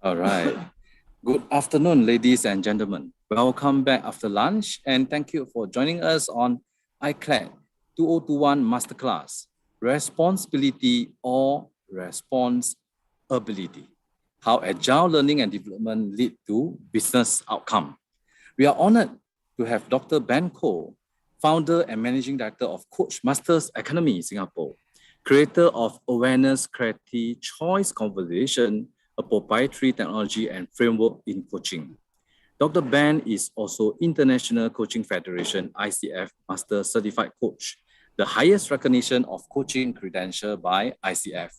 All right. Good afternoon, ladies and gentlemen. Welcome back after lunch, and thank you for joining us on Iclad 2021 Masterclass Responsibility or Responsibility. How Agile Learning and Development Lead to Business Outcome. We are honored to have Dr. Ben Koh, founder and managing director of Coach Masters Academy Singapore, creator of Awareness Clarity Choice Conversation, a proprietary technology and framework in coaching. Dr. Ben is also International Coaching Federation ICF Master Certified Coach, the highest recognition of coaching credential by ICF.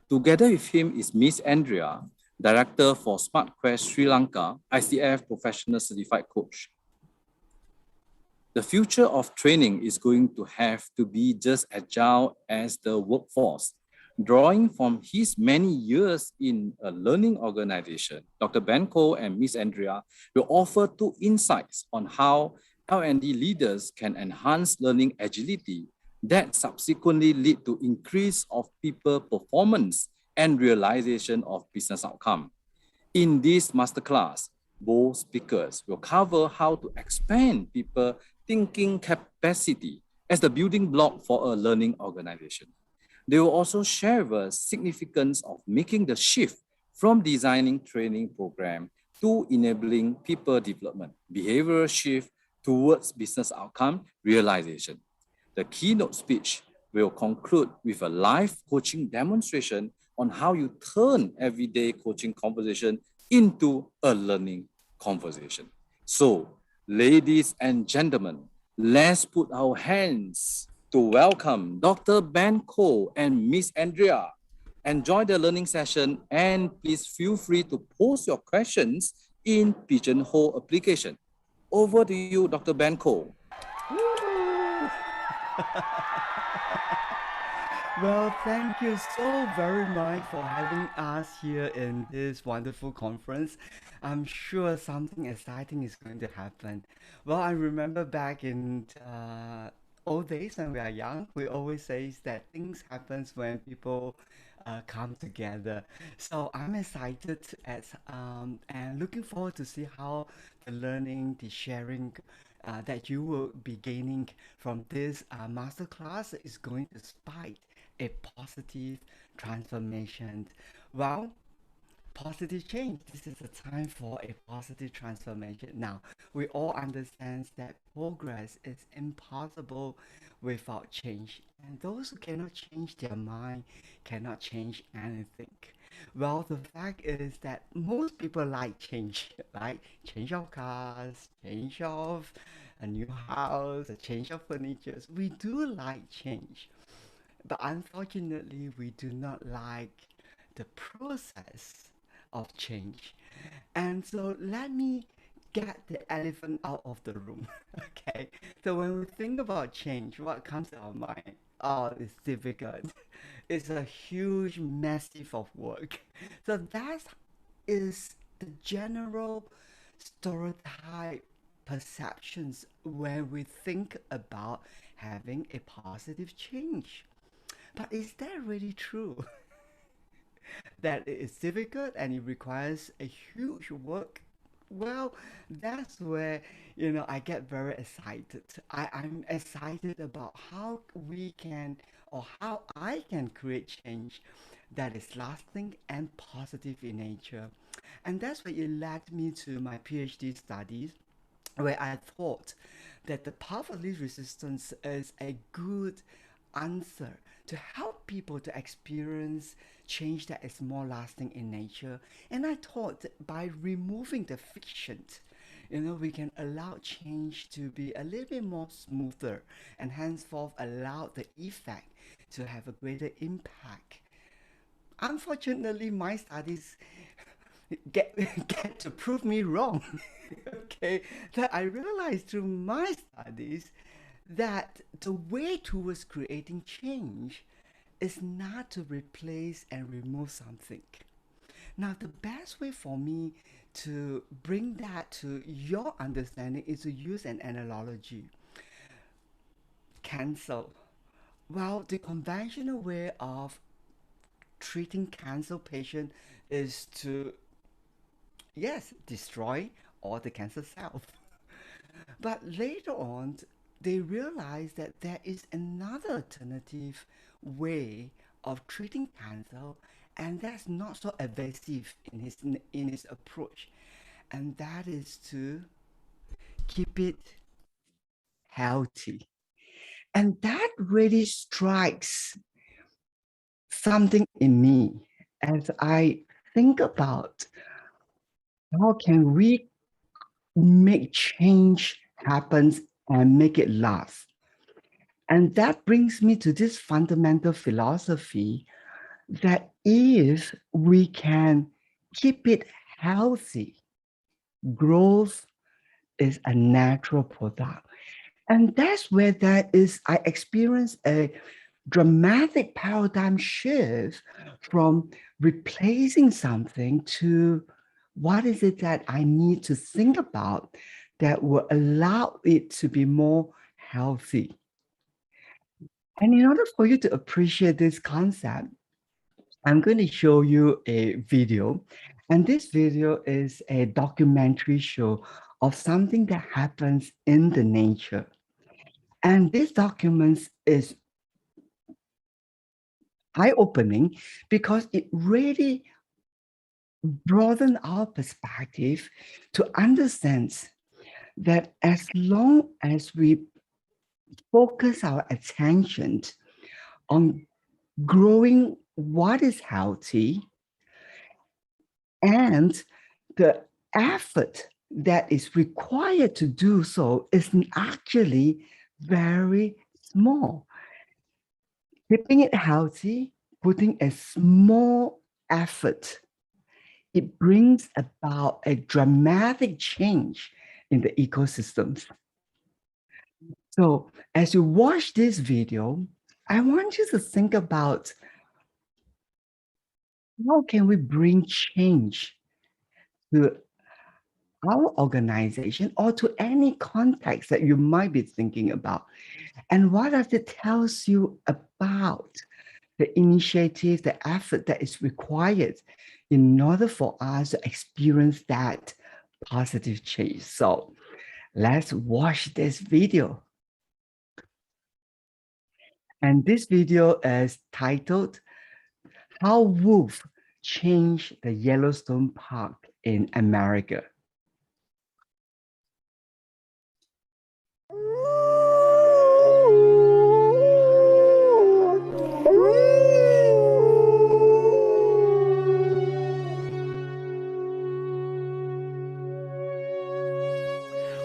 Together with him is Miss Andrea, Director for SmartQuest Sri Lanka, ICF Professional Certified Coach. The future of training is going to have to be just agile as the workforce. Drawing from his many years in a learning organization, Dr. Ben Koh and Miss Andrea will offer two insights on how L&D leaders can enhance learning agility that subsequently lead to increase of people performance and realization of business outcome. In this masterclass, both speakers will cover how to expand people thinking capacity as the building block for a learning organization. They will also share the significance of making the shift from designing training program to enabling people development, behavioral shift towards business outcome realization. The keynote speech will conclude with a live coaching demonstration on how you turn everyday coaching conversation into a learning conversation. So, ladies and gentlemen, let's put our hands to welcome Dr. Ben Koh and Miss Andrea. Enjoy the learning session and please feel free to post your questions in Pigeonhole application. Over to you, Dr. Ben Koh. Well, thank you so very much for having us here in this wonderful conference. I'm sure something exciting is going to happen. Well, I remember back in old days when we are young, we always say that things happens when people come together. So I'm excited and looking forward to see how the learning, the sharing that you will be gaining from this masterclass is going to spike a positive transformation. Well, positive change. This is a time for a positive transformation. Now, we all understand that progress is impossible without change, and those who cannot change their mind cannot change anything. Well, the fact is that most people like change, like change of cars, change of a new house, a change of furniture. We do like change, but unfortunately, we do not like the process of change. And so let me get the elephant out of the room. Okay. So when we think about change, what comes to our mind? Oh, it's difficult. It's a huge massive of work. So that is the general stereotype perceptions when we think about having a positive change. But is that really true? That it is difficult and it requires a huge work. Well, that's where I get very excited. I'm excited about how we can or how I can create change that is lasting and positive in nature. And that's why it led me to my PhD studies, where I thought that the path of least resistance is a good answer to help people to experience change that is more lasting in nature. And I thought that by removing the friction, we can allow change to be a little bit more smoother and henceforth allow the effect to have a greater impact. Unfortunately, my studies get get to prove me wrong. Okay, that I realized through my studies that the way towards creating change is not to replace and remove something. Now, the best way for me to bring that to your understanding is to use an analogy. Cancel. Well, the conventional way of treating cancer patient is to, yes, destroy all the cancer cells. But later on, they realized that there is another alternative way of treating cancer, and that's not so evasive in his approach, and that is to keep it healthy. And that really strikes something in me as I think about how can we make change happen and make it last. And that brings me to this fundamental philosophy that if we can keep it healthy, growth is a natural product. And that's where I experienced a dramatic paradigm shift from replacing something to what is it that I need to think about that will allow it to be more healthy. And in order for you to appreciate this concept, I'm going to show you a video. And this video is a documentary show of something that happens in the nature. And this document is eye-opening because it really broadens our perspective to understand that as long as we focus our attention on growing what is healthy and the effort that is required to do so is actually very small. Keeping it healthy, putting a small effort, it brings about a dramatic change in the ecosystems. So as you watch this video, I want you to think about how can we bring change to our organization or to any context that you might be thinking about. And what does it tell you about the initiative, the effort that is required in order for us to experience that positive change? So let's watch this video. And this video is titled, How Wolves Changed the Yellowstone Park in America.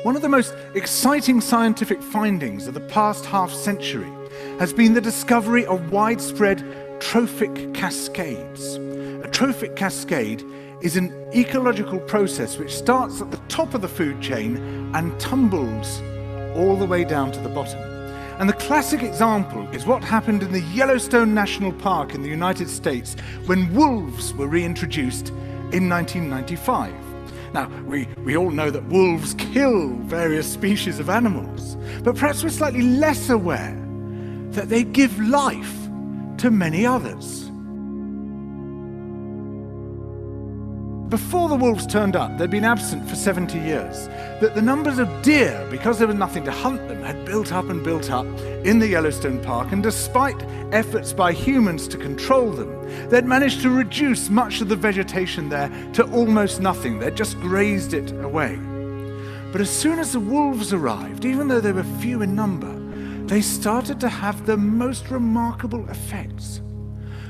One of the most exciting scientific findings of the past half-century has been the discovery of widespread trophic cascades. A trophic cascade is an ecological process which starts at the top of the food chain and tumbles all the way down to the bottom. And the classic example is what happened in the Yellowstone National Park in the United States when wolves were reintroduced in 1995. Now, we all know that wolves kill various species of animals, but perhaps we're slightly less aware that they give life to many others. Before the wolves turned up, they'd been absent for 70 years, that the numbers of deer, because there was nothing to hunt them, had built up and built up in the Yellowstone Park, and despite efforts by humans to control them, they'd managed to reduce much of the vegetation there to almost nothing. They'd just grazed it away. But as soon as the wolves arrived, even though they were few in number, they started to have the most remarkable effects.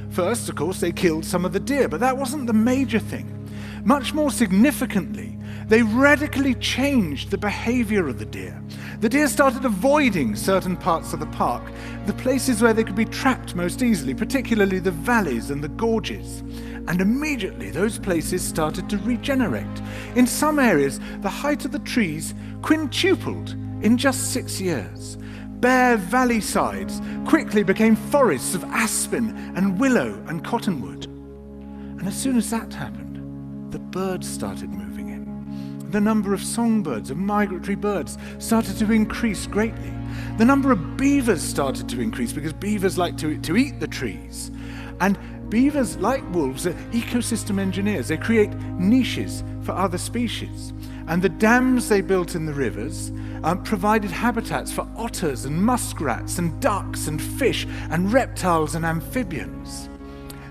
First, of course, they killed some of the deer, but that wasn't the major thing. Much more significantly, they radically changed the behavior of the deer. The deer started avoiding certain parts of the park, the places where they could be trapped most easily, particularly the valleys and the gorges. And immediately those places started to regenerate. In some areas, the height of the trees quintupled in just 6 years. Bare valley sides quickly became forests of aspen and willow and cottonwood. And as soon as that happened, the birds started moving in. The number of songbirds, of migratory birds, started to increase greatly. The number of beavers started to increase because beavers like to eat the trees. And beavers, like wolves, are ecosystem engineers. They create niches for other species. And the dams they built in the rivers provided habitats for otters and muskrats and ducks and fish and reptiles and amphibians.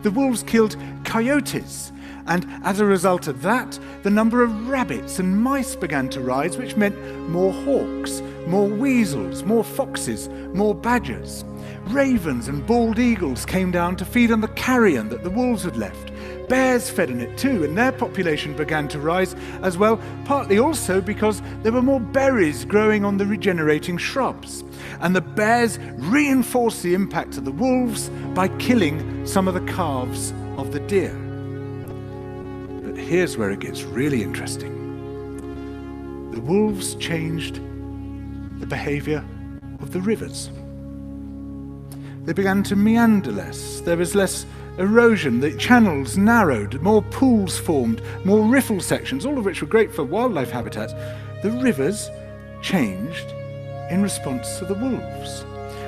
The wolves killed coyotes, and as a result of that, the number of rabbits and mice began to rise, which meant more hawks, more weasels, more foxes, more badgers. Ravens and bald eagles came down to feed on the carrion that the wolves had left. Bears fed on it too, and their population began to rise as well, partly also because there were more berries growing on the regenerating shrubs. And the bears reinforced the impact of the wolves by killing some of the calves of the deer. But here's where it gets really interesting. The wolves changed the behavior of the rivers. They began to meander less. There was less erosion, the channels narrowed, more pools formed, more riffle sections, all of which were great for wildlife habitats. The rivers changed in response to the wolves.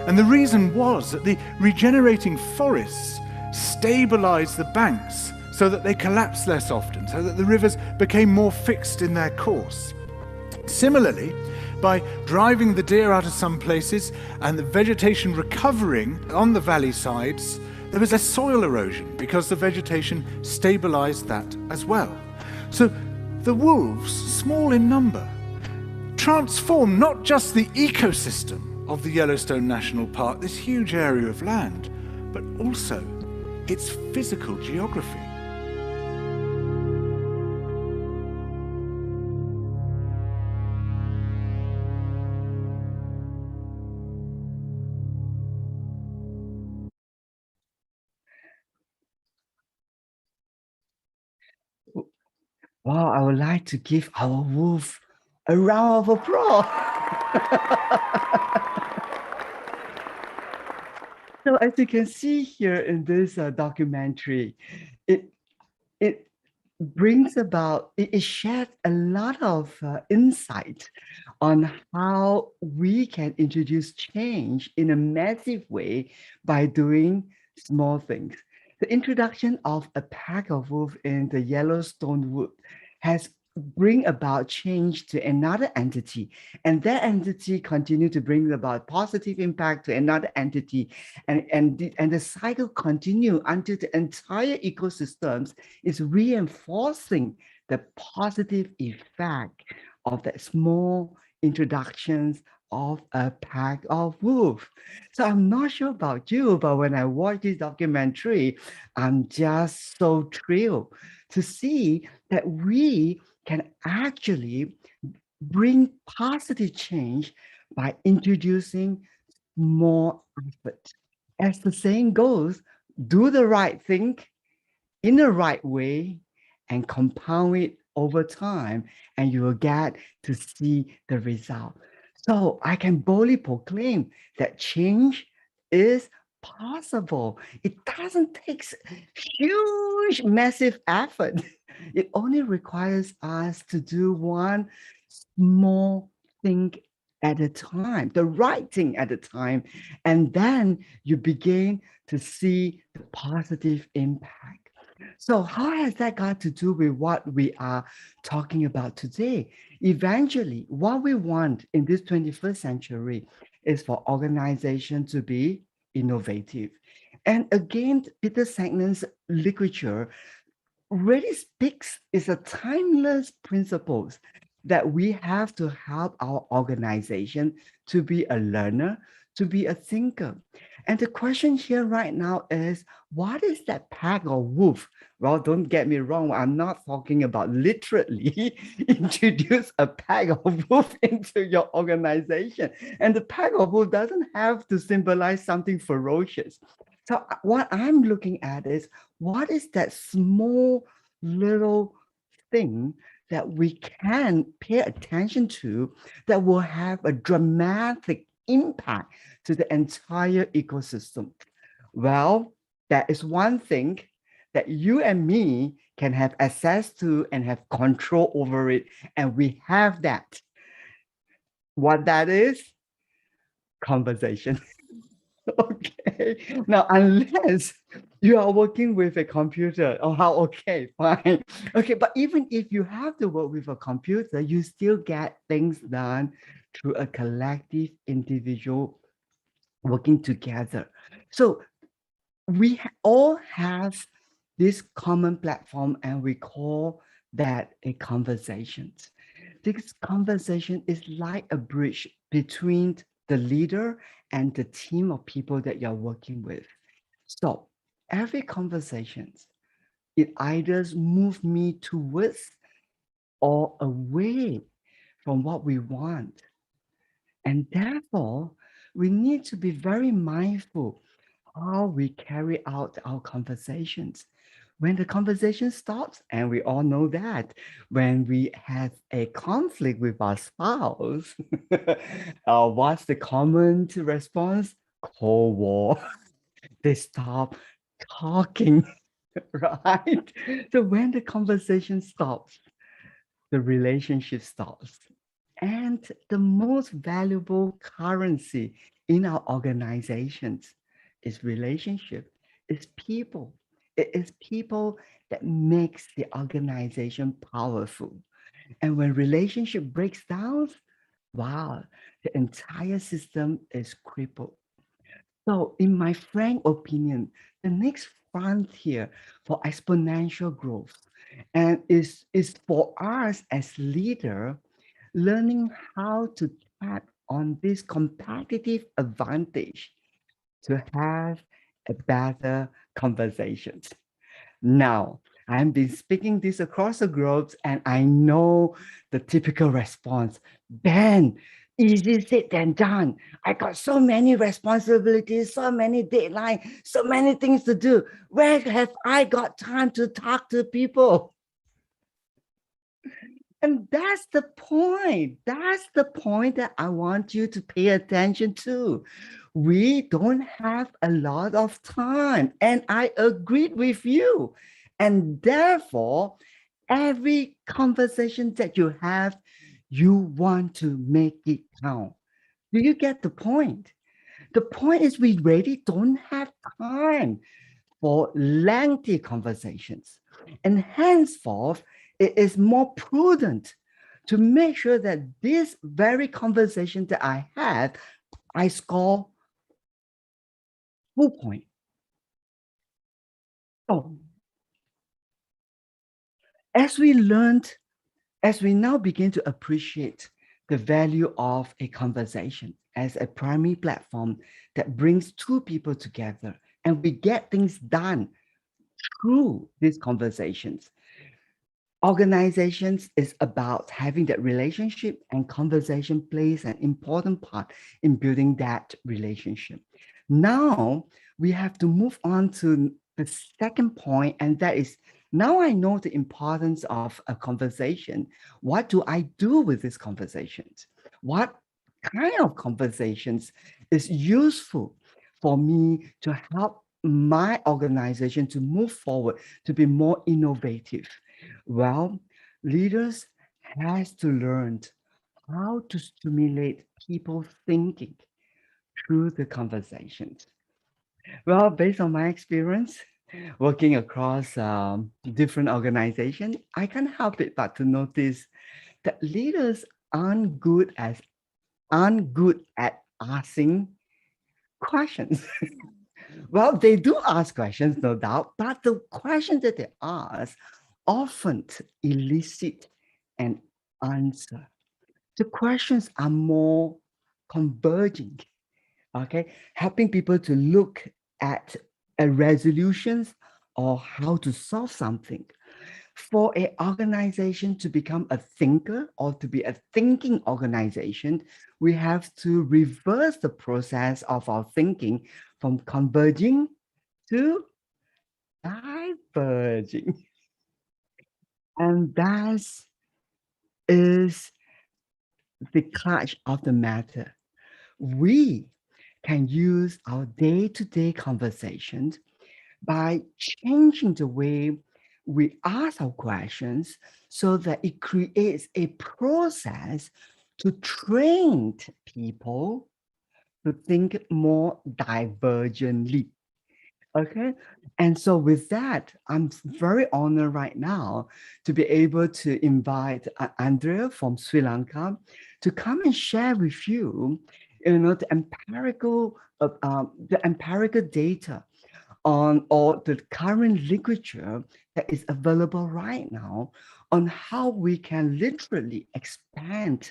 And the reason was that the regenerating forests stabilized the banks so that they collapsed less often, so that the rivers became more fixed in their course. Similarly, by driving the deer out of some places and the vegetation recovering on the valley sides, there was less soil erosion because the vegetation stabilized that as well. So the wolves, small in number, transformed not just the ecosystem of the Yellowstone National Park, this huge area of land, but also its physical geography. Wow, I would like to give our wolf a round of applause. So as you can see here in this documentary, it brings about, it shares a lot of insight on how we can introduce change in a massive way by doing small things. The introduction of a pack of wolves in the Yellowstone wood has bring about change to another entity, and that entity continue to bring about positive impact to another entity, and the cycle continue until the entire ecosystems is reinforcing the positive effect of that small introductions of a pack of wolves. So I'm not sure about you, but when I watch this documentary, I'm just so thrilled to see that we can actually bring positive change by introducing more effort. As the saying goes, do the right thing in the right way and compound it over time, and you will get to see the result. So I can boldly proclaim that change is possible. It doesn't take huge, massive effort. It only requires us to do one small thing at a time, the right thing at a time, and then you begin to see the positive impact. So how has that got to do with what we are talking about today? Eventually, what we want in this 21st century is for organizations to be innovative. And again, Peter Sagnan's literature really speaks, is a timeless principles that we have to help our organization to be a learner, to be a thinker. And the question here right now is, what is that pack of wolf? Well, don't get me wrong, I'm not talking about literally introduce a pack of wolf into your organization. And the pack of wolf doesn't have to symbolize something ferocious. So what I'm looking at is, what is that small little thing that we can pay attention to that will have a dramatic impact to the entire ecosystem? Well, that is one thing that you and me can have access to and have control over it. And we have that. What that is? Conversation. Okay. Now, unless You are working with a computer. Oh, how okay, fine. Okay, but even if you have to work with a computer, you still get things done through a collective individual working together. So we all have this common platform and we call that a conversation. This conversation is like a bridge between the leader and the team of people that you're working with. So every conversation, it either moves me towards or away from what we want. And therefore, we need to be very mindful how we carry out our conversations. When the conversation stops, and we all know that when we have a conflict with our spouse, what's the common response? Cold War. They stop talking, right? So when the conversation stops, the relationship stops. And the most valuable currency in our organizations is relationship, is people. It is people that makes the organization powerful. And when relationship breaks down, wow, the entire system is crippled. So in my frank opinion, the next frontier for exponential growth and is for us as leader learning how to tap on this competitive advantage to have a better conversations. Now, I've been speaking this across the groups and I know the typical response. Ben, easy said than done. I got so many responsibilities, so many deadlines, so many things to do. Where have I got time to talk to people? And that's the point. That's the point that I want you to pay attention to. We don't have a lot of time. And I agreed with you. And therefore, every conversation that you have, you want to make it count. Do you get the point? The point is we really don't have time for lengthy conversations. And henceforth, it is more prudent to make sure that this very conversation that I had, I score full point. So as we learned, as we now begin to appreciate the value of a conversation as a primary platform that brings two people together and we get things done through these conversations. Organizations is about having that relationship and conversation plays an important part in building that relationship. Now we have to move on to the second point, and that is now I know the importance of a conversation. What do I do with these conversations? What kind of conversations is useful for me to help my organization to move forward, to be more innovative? Well, leaders has to learn how to stimulate people thinking through the conversations. Well, based on my experience working across different organizations, I can't help it but to notice that leaders aren't good at asking questions. Well, they do ask questions, no doubt, but the questions that they ask often elicit an answer. The questions are more converging, okay, helping people to look at a resolutions or how to solve something. For an organization to become a thinker or to be a thinking organization, we have to reverse the process of our thinking from converging to diverging. And that is the clutch of the matter. We can use our day-to-day conversations by changing the way we ask our questions so that it creates a process to train people to think more divergently. Okay. And so with that, I'm very honored right now to be able to invite Andrea from Sri Lanka to come and share with you, the empirical data on all the current literature that is available right now on how we can literally expand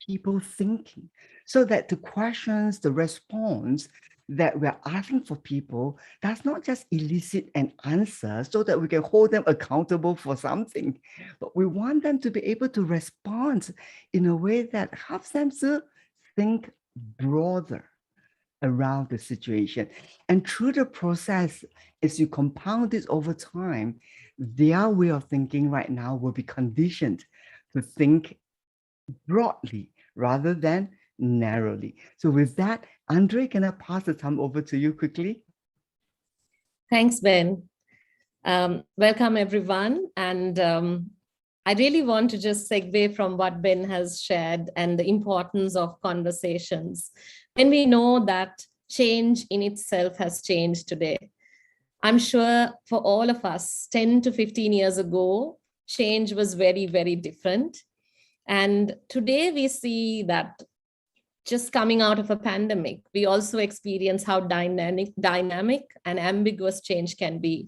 people thinking so that the questions, the response that we're asking for people does not just elicit an answer so that we can hold them accountable for something, but we want them to be able to respond in a way that helps them to think broader around the situation. And through the process, as you compound this over time, their way of thinking right now will be conditioned to think broadly rather than narrowly. So with that, Andre, can I pass the time over to you quickly? Thanks, Ben. Welcome, everyone. And I really want to just segue from what Ben has shared and the importance of conversations. When we know that change in itself has changed today, I'm sure for all of us, 10 to 15 years ago, change was very, very different. And today we see that just coming out of a pandemic, we also experience how dynamic and ambiguous change can be.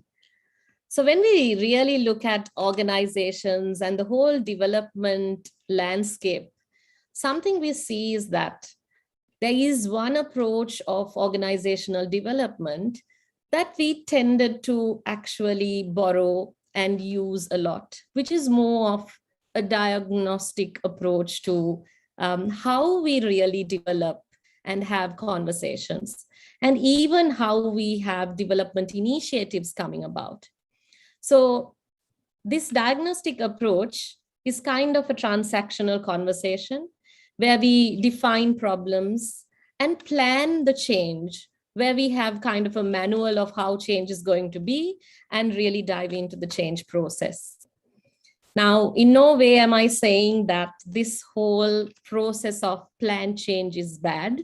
So when we really look at organizations and the whole development landscape, something we see is that there is one approach of organizational development that we tended to actually borrow and use a lot, which is more of a diagnostic approach to how we really develop and have conversations, and even how we have development initiatives coming about. So this diagnostic approach is kind of a transactional conversation where we define problems and plan the change, where we have kind of a manual of how change is going to be and really dive into the change process. Now, in no way am I saying that this whole process of planned change is bad.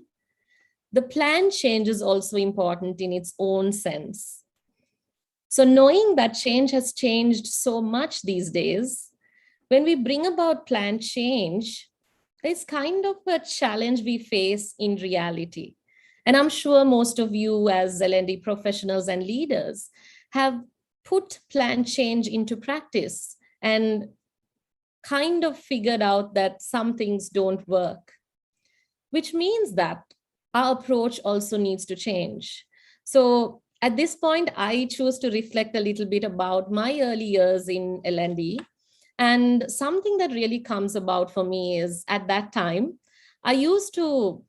The planned change is also important in its own sense. So knowing that change has changed so much these days, when we bring about planned change, there's kind of a challenge we face in reality. And I'm sure most of you as L&D professionals and leaders have put planned change into practice and kind of figured out that some things don't work, which means that our approach also needs to change. So at this point, I choose to reflect a little bit about my early years in L&D. And something that really comes about for me is at that time, I used to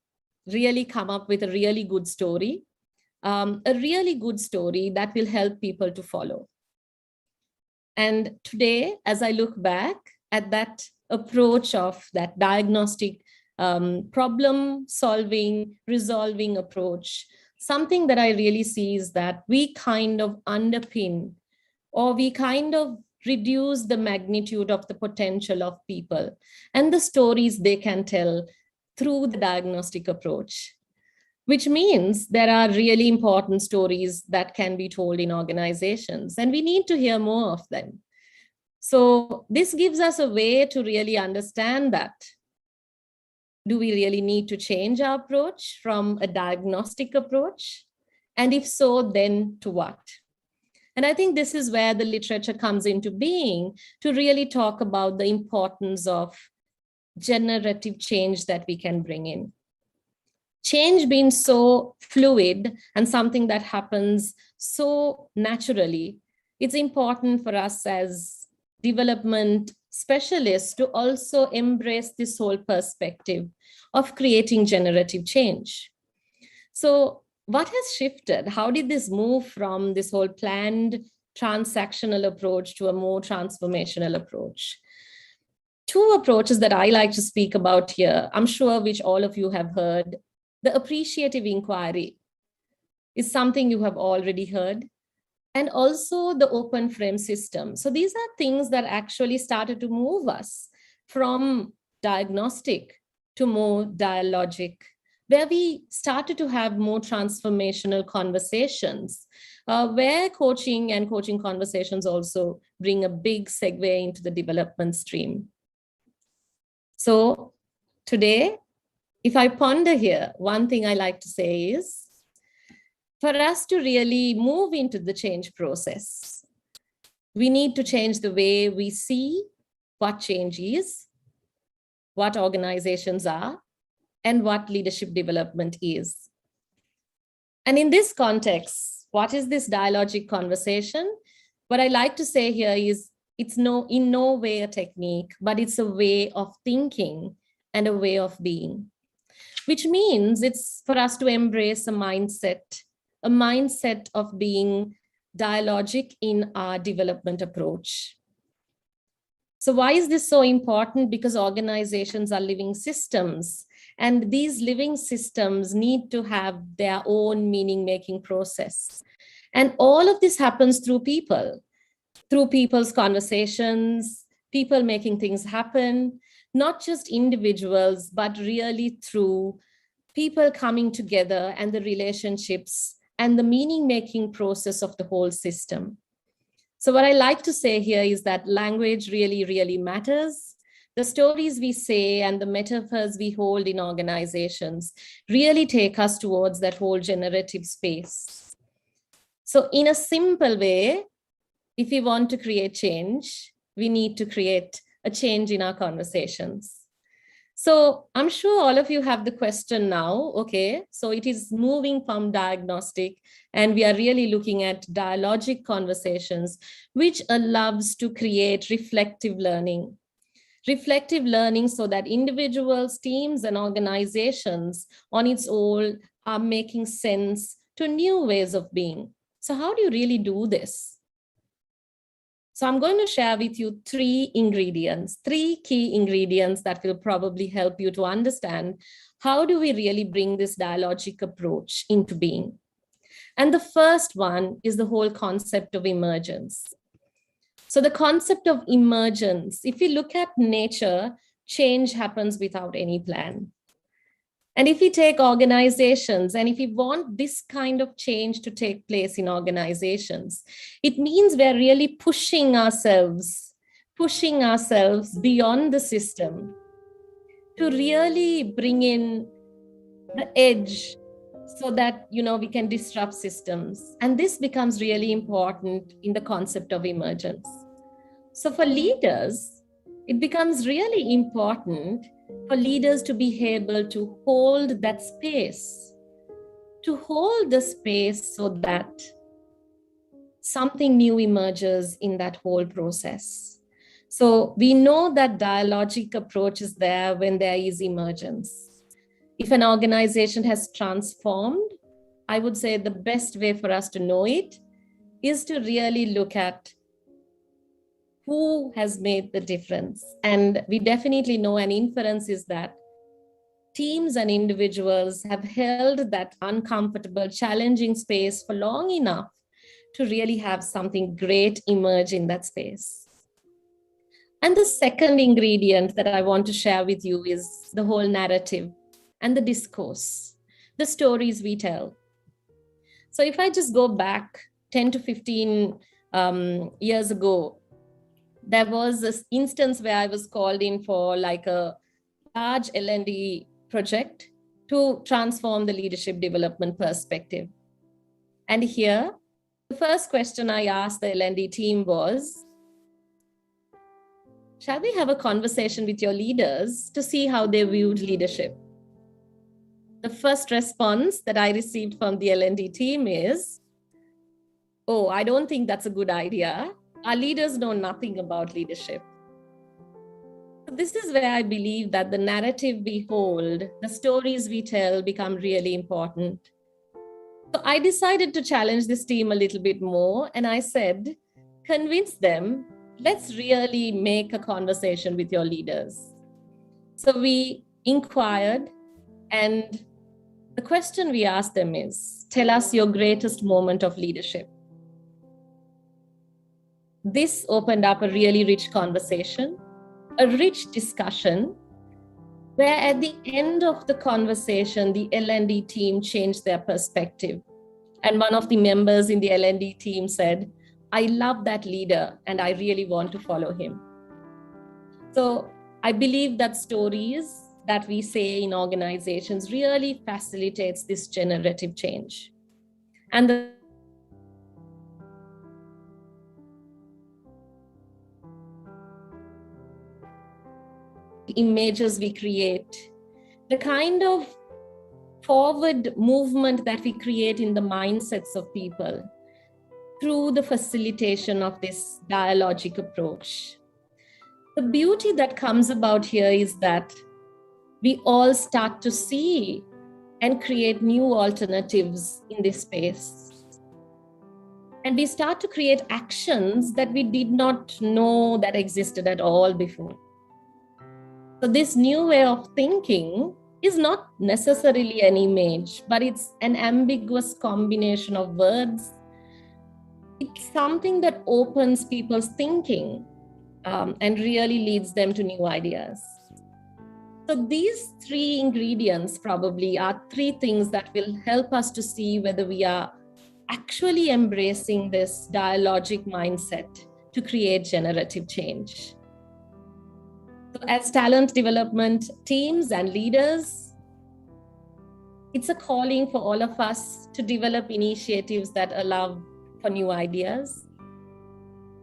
really come up with a really good story that will help people to follow. And today, as I look back at that approach of that diagnostic problem solving, resolving approach, something that I really see is that we kind of underpin, or we kind of reduce the magnitude of the potential of people and the stories they can tell through the diagnostic approach, which means there are really important stories that can be told in organizations, and we need to hear more of them. So this gives us a way to really understand that. Do we really need to change our approach from a diagnostic approach? And if so, then to what? And I think this is where the literature comes into being to really talk about the importance of generative change that we can bring in. Change being so fluid and something that happens so naturally, it's important for us as development specialists to also embrace this whole perspective of creating generative change. So what has shifted? How did this move from this whole planned transactional approach to a more transformational approach? Two approaches that I like to speak about here, I'm sure which all of you have heard. The appreciative inquiry is something you have already heard, and also the open frame system. So these are things that actually started to move us from diagnostic to more dialogic, where we started to have more transformational conversations, where coaching and coaching conversations also bring a big segue into the development stream. So today, if I ponder here, one thing I like to say is, for us to really move into the change process, we need to change the way we see what change is, what organizations are, and what leadership development is. And in this context, what is this dialogic conversation? What I like to say here is it's in no way a technique, but it's a way of thinking and a way of being, which means it's for us to embrace a mindset of being dialogic in our development approach. So why is this so important? Because organizations are living systems, and these living systems need to have their own meaning-making process. And all of this happens through people, through people's conversations, people making things happen, not just individuals, but really through people coming together and the relationships and the meaning-making process of the whole system. So what I like to say here is that language really, really matters. The stories we say and the metaphors we hold in organizations really take us towards that whole generative space. So in a simple way, if we want to create change, we need to create a change in our conversations. So I'm sure all of you have the question now, okay? So it is moving from diagnostic, and we are really looking at dialogic conversations, which allows to create reflective learning. Reflective learning so that individuals, teams, and organizations on its own are making sense to new ways of being. So how do you really do this? So I'm going to share with you three key ingredients that will probably help you to understand how do we really bring this dialogic approach into being. And the first one is the whole concept of emergence. So the concept of emergence, if we look at nature, change happens without any plan. And if we take organizations, and if we want this kind of change to take place in organizations, it means we're really pushing ourselves beyond the system to really bring in the edge so that, we can disrupt systems. And this becomes really important in the concept of emergence. So for leaders, it becomes really important for leaders to be able to hold that space, to hold the space so that something new emerges in that whole process. So we know that dialogic approach is there when there is emergence. If an organization has transformed, I would say the best way for us to know it is to really look at who has made the difference. And we definitely know an inference is that teams and individuals have held that uncomfortable, challenging space for long enough to really have something great emerge in that space. And the second ingredient that I want to share with you is the whole narrative and the discourse, the stories we tell. So if I just go back 10 to 15 years ago, there was this instance where I was called in for like a large L&D project to transform the leadership development perspective. And here, the first question I asked the L&D team was, shall we have a conversation with your leaders to see how they viewed leadership? The first response that I received from the L&D team is, oh, I don't think that's a good idea. Our leaders know nothing about leadership. This is where I believe that the narrative we hold, the stories we tell become really important. So I decided to challenge this team a little bit more. And I said, convince them, let's really make a conversation with your leaders. So we inquired, and the question we asked them is, tell us your greatest moment of leadership. This opened up a really rich conversation, a rich discussion, where at the end of the conversation, the L&D team changed their perspective. And one of the members in the L&D team said, I love that leader and I really want to follow him. So I believe that stories that we say in organizations really facilitates this generative change. And the images we create, the kind of forward movement that we create in the mindsets of people through the facilitation of this dialogic approach. The beauty that comes about here is that we all start to see and create new alternatives in this space. And we start to create actions that we did not know that existed at all before. So this new way of thinking is not necessarily an image, but it's an ambiguous combination of words. It's something that opens people's thinking and really leads them to new ideas. So these three ingredients probably are three things that will help us to see whether we are actually embracing this dialogic mindset to create generative change. So as talent development teams and leaders, it's a calling for all of us to develop initiatives that allow for new ideas.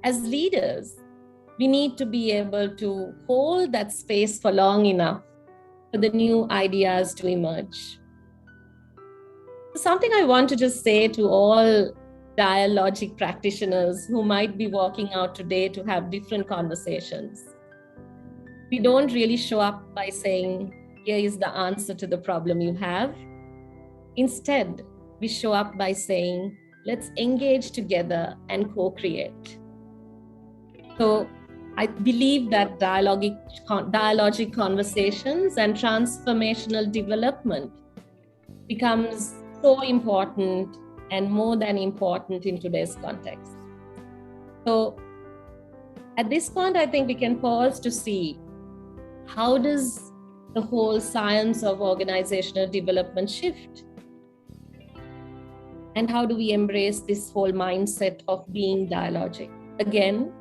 As leaders, we need to be able to hold that space for long enough for the new ideas to emerge. Something I want to just say to all dialogic practitioners who might be walking out today to have different conversations. We don't really show up by saying, here is the answer to the problem you have. Instead, we show up by saying, let's engage together and co-create. So I believe that dialogic conversations and transformational development becomes so important and more than important in today's context. So at this point, I think we can pause to see how does the whole science of organizational development shift? And how do we embrace this whole mindset of being dialogic? Again,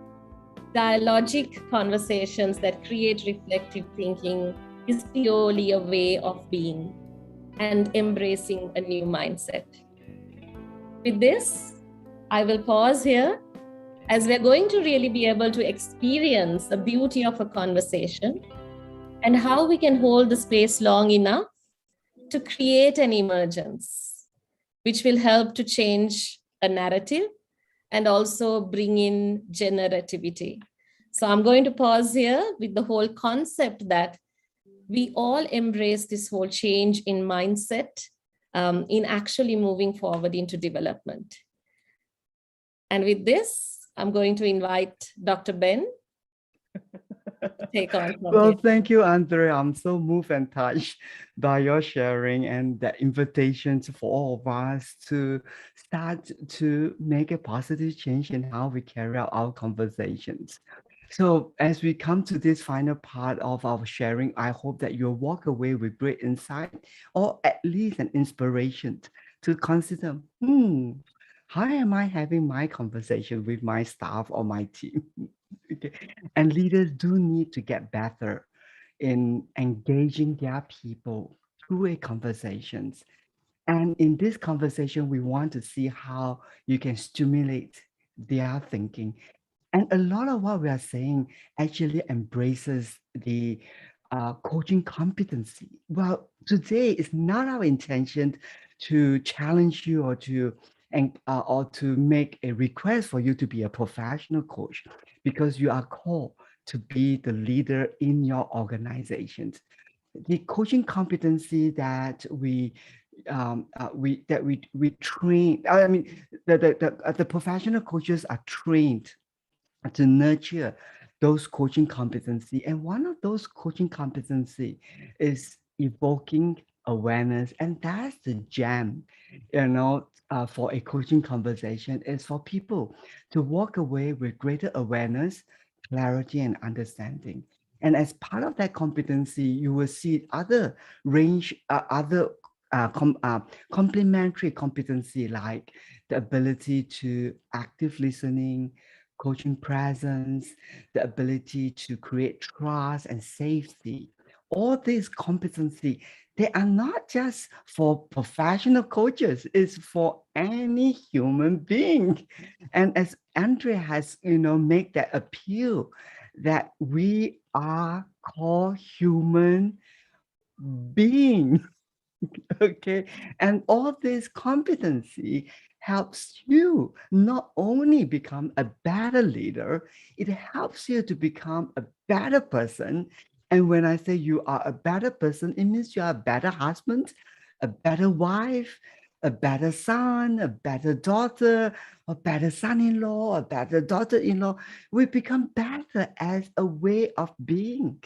dialogic conversations that create reflective thinking is purely a way of being and embracing a new mindset. With this, I will pause here as we're going to really be able to experience the beauty of a conversation and how we can hold the space long enough to create an emergence, which will help to change a narrative and also bring in generativity. So I'm going to pause here with the whole concept that we all embrace this whole change in mindset in actually moving forward into development. And with this, I'm going to invite Dr. Ben to take on. Well, thank you, Andrea. I'm so moved and touched by your sharing and the invitations for all of us to start to make a positive change in how we carry out our conversations. So as we come to this final part of our sharing, I hope that you'll walk away with great insight or at least an inspiration to consider, how am I having my conversation with my staff or my team? Okay. And leaders do need to get better in engaging their people through a conversations. And in this conversation, we want to see how you can stimulate their thinking. And a lot of what we are saying actually embraces the coaching competency. Well, today is not our intention to challenge you or to make a request for you to be a professional coach, because you are called to be the leader in your organizations. The coaching competency that we train. I mean, the professional coaches are trained to nurture those coaching competency. And one of those coaching competency is evoking awareness. And that's the gem, for a coaching conversation, is for people to walk away with greater awareness, clarity, and understanding. And as part of that competency, you will see other range, complementary competency like the ability to active listening, coaching presence, the ability to create trust and safety. All these competency, they are not just for professional coaches, it's for any human being. And as Andrea has, make that appeal that we are called human beings. Okay, and all this competency helps you not only become a better leader, it helps you to become a better person. And when I say you are a better person, it means you are a better husband, a better wife, a better son, a better daughter, a better son-in-law, a better daughter-in-law. We become better as a way of being.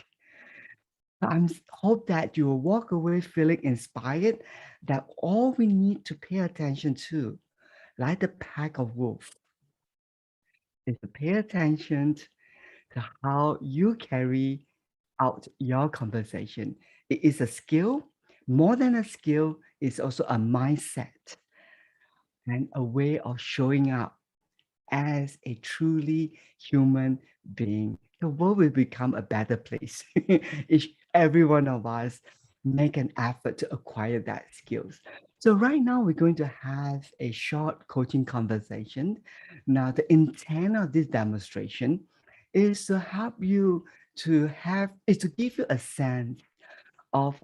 I hope that you will walk away feeling inspired that all we need to pay attention to, like the pack of wolves, is to pay attention to how you carry out your conversation. It is a skill. More than a skill, it's also a mindset and a way of showing up as a truly human being. The world will become a better place if every one of us make an effort to acquire that skills. So right now we're going to have a short coaching conversation. Now the intent of this demonstration is to help you is to give you a sense of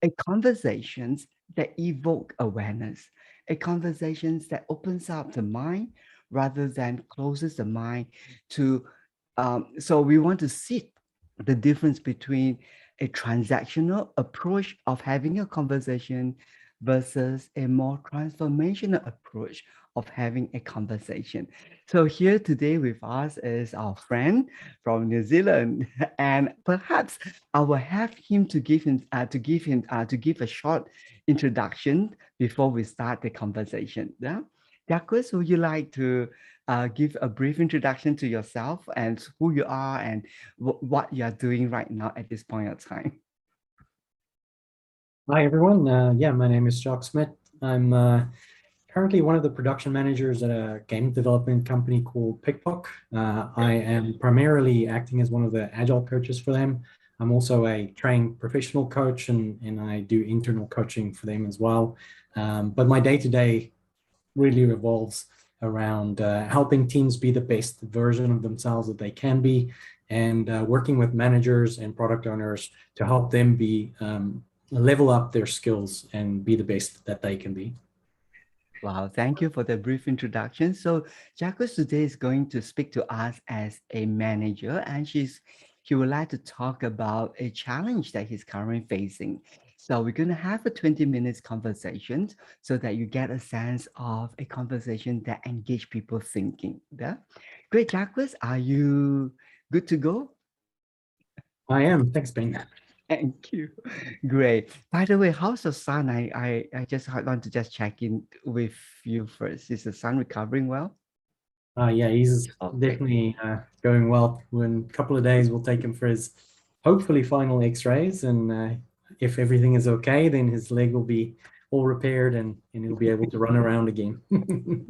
a conversations that evoke awareness, a conversations that opens up the mind rather than closes the mind to, so we want to see the difference between a transactional approach of having a conversation versus a more transformational approach of having a conversation. So here today with us is our friend from New Zealand, and perhaps I will have him to give a short introduction before we start the conversation. Yeah, Jacques, would you like to give a brief introduction to yourself and who you are and what you are doing right now at this point of time? Hi, everyone. Yeah, my name is Jacques Smith. I'm currently one of the production managers at a game development company called Pickpock. I am primarily acting as one of the agile coaches for them. I'm also a trained professional coach and I do internal coaching for them as well. But my day-to-day really revolves around helping teams be the best version of themselves that they can be, and working with managers and product owners to help them be level up their skills and be the best that they can be. Wow, thank you for the brief introduction. So Jacques today is going to speak to us as a manager, and he would like to talk about a challenge that he's currently facing. So we're going to have a 20 minutes conversation so that you get a sense of a conversation that engage people thinking. Yeah? Great, Jacques, are you good to go? I am. Thanks, Ben. Thank you. Great. By the way, how's the son? I just want to just check in with you first. Is the son recovering well? Yeah, he's Okay. definitely going well. In a couple of days, we'll take him for his hopefully final x-rays. And if everything is okay, then his leg will be all repaired and he'll be able to run around again.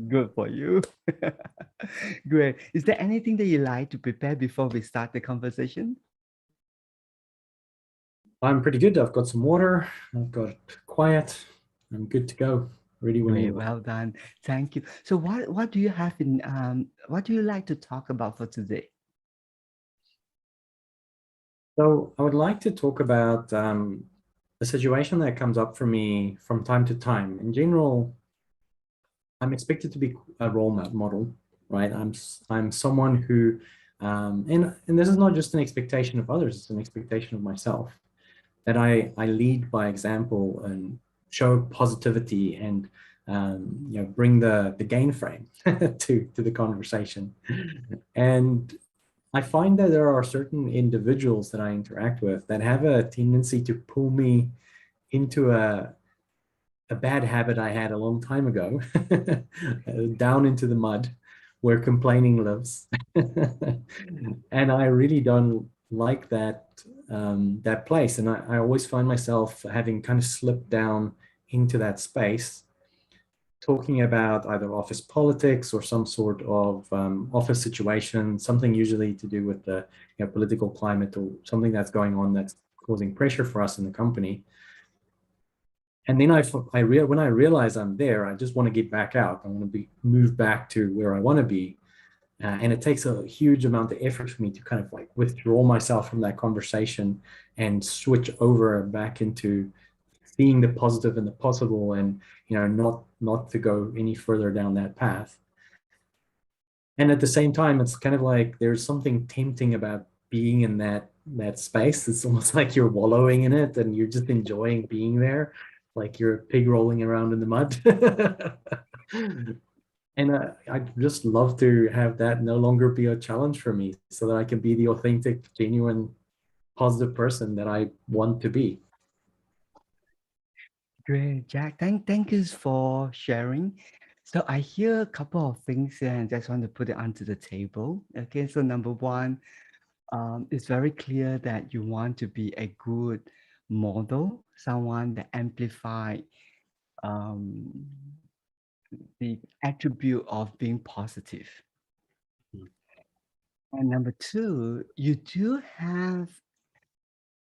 Good for you. Great. Is there anything that you like to prepare before we start the conversation? I'm pretty good. I've got some water. I've got quiet. I'm good to go. Ready when you are. Well done. Thank you. So what do you have in what do you like to talk about for today? So I would like to talk about a situation that comes up for me from time to time. In general, I'm expected to be a role model, right? I'm someone who, and this is not just an expectation of others, it's an expectation of myself, that I lead by example and show positivity and bring the gain frame to the conversation. And I find that there are certain individuals that I interact with that have a tendency to pull me into a bad habit I had a long time ago, down into the mud where complaining lives. And I really don't like that place, and I always find myself having kind of slipped down into that space, talking about either office politics or some sort of office situation, something usually to do with the political climate or something that's going on that's causing pressure for us in the company. And then when I realize I'm there, I just want to get back out. I want to move back to where I want to be. And it takes a huge amount of effort for me to kind of like withdraw myself from that conversation and switch over back into seeing the positive and the possible, and not to go any further down that path. And at the same time, it's kind of like there's something tempting about being in that space. It's almost like you're wallowing in it and you're just enjoying being there, like you're a pig rolling around in the mud. And I'd just love to have that no longer be a challenge for me, so that I can be the authentic, genuine, positive person that I want to be. Great, Jack. Thank you for sharing. So I hear a couple of things here and just want to put it onto the table. Okay, so number one, it's very clear that you want to be a good model, someone that amplify the attribute of being positive. And number two, you do have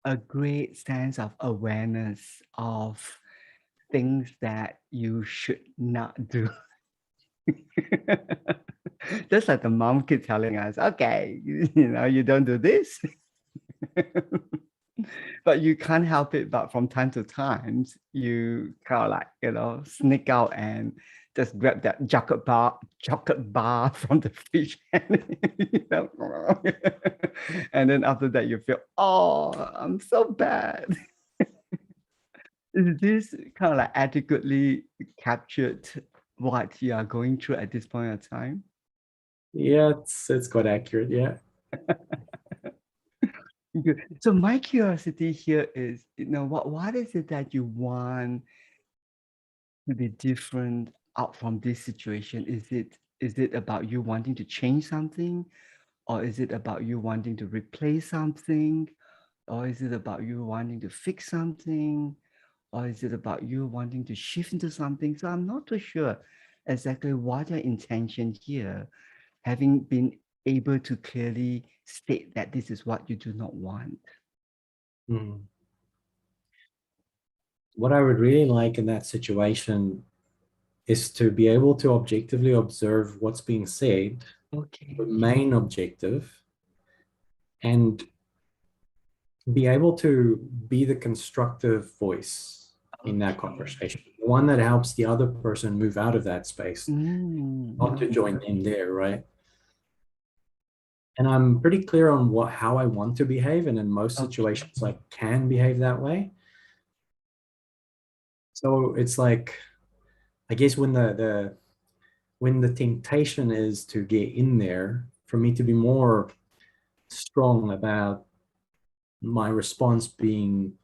a great sense of awareness of things that you should not do. Just like the mom keep telling us, okay, you don't do this. But you can't help it, but from time to time, you kind of like, sneak out and just grab that chocolate bar from the fridge and, and then after that you feel, oh, I'm so bad. Is this kind of like adequately captured what you are going through at this point of time? Yeah, it's quite accurate. Yeah. Good. So my curiosity here is, what is it that you want to be different out from this situation? Is it about you wanting to change something, or is it about you wanting to replace something, or is it about you wanting to fix something, or is it about you wanting to shift into something? So I'm not too sure exactly what your intention here, having been able to clearly state that this is what you do not want. What I would really like in that situation is to be able to objectively observe what's being said, remain objective, and be able to be the constructive voice in that conversation, the one that helps the other person move out of that space, not to join in there, right? And I'm pretty clear on how I want to behave, and in most situations I can behave that way. So it's like, I guess when the temptation is to get in there, for me to be more strong about my response being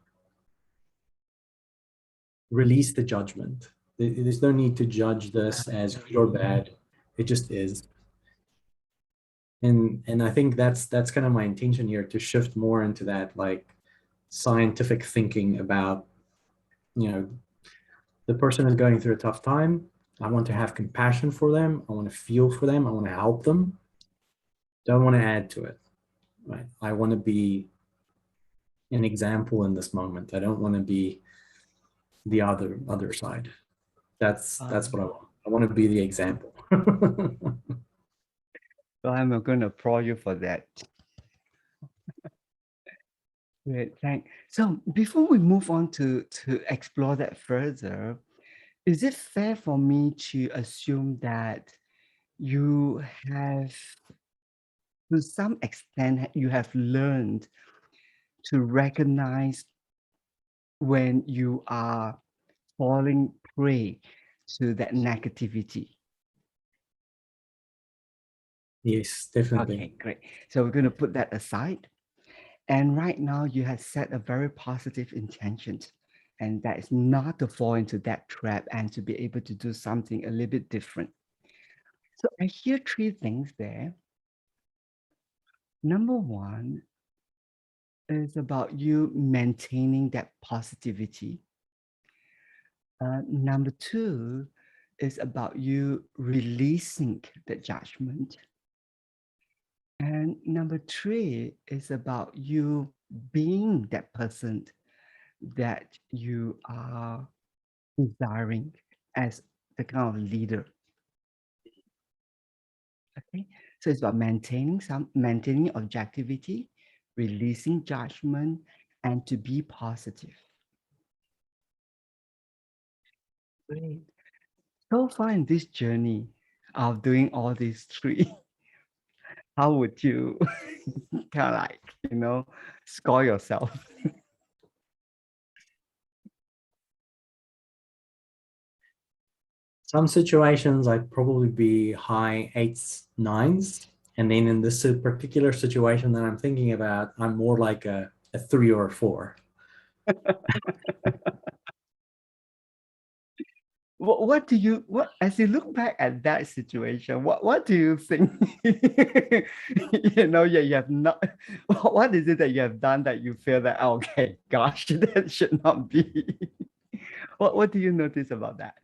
release the judgment. There's no need to judge this as good or bad. It just is. And I think that's kind of my intention here, to shift more into that like scientific thinking about, the person is going through a tough time. I want to have compassion for them. I want to feel for them. I want to help them. Don't want to add to it, right? I want to be an example in this moment. I don't want to be the other side. That's what I want. I want to be the example. So I'm going to applaud you for that. Great, thanks. So before we move on to explore that further, is it fair for me to assume that you have, to some extent, you have learned to recognize when you are falling prey to that negativity? Yes, definitely. Okay, great. So we're going to put that aside. And right now you have set a very positive intention, and that is not to fall into that trap and to be able to do something a little bit different. So I hear three things there. Number one, is about you maintaining that positivity. Number two is about you releasing the judgment. And number three is about you being that person that you are desiring as the kind of leader. Okay, so it's about maintaining objectivity, releasing judgment, and to be positive. Great. So far in this journey of doing all these three, how would you kind of like, score yourself? Some situations I'd probably be high 8s, 9s. And then in this particular situation that I'm thinking about, I'm more like a 3 or a 4. What do you, as you look back at that situation, what do you think? You have not, what is it that you have done that you feel that, okay, gosh, that should not be? What do you notice about that?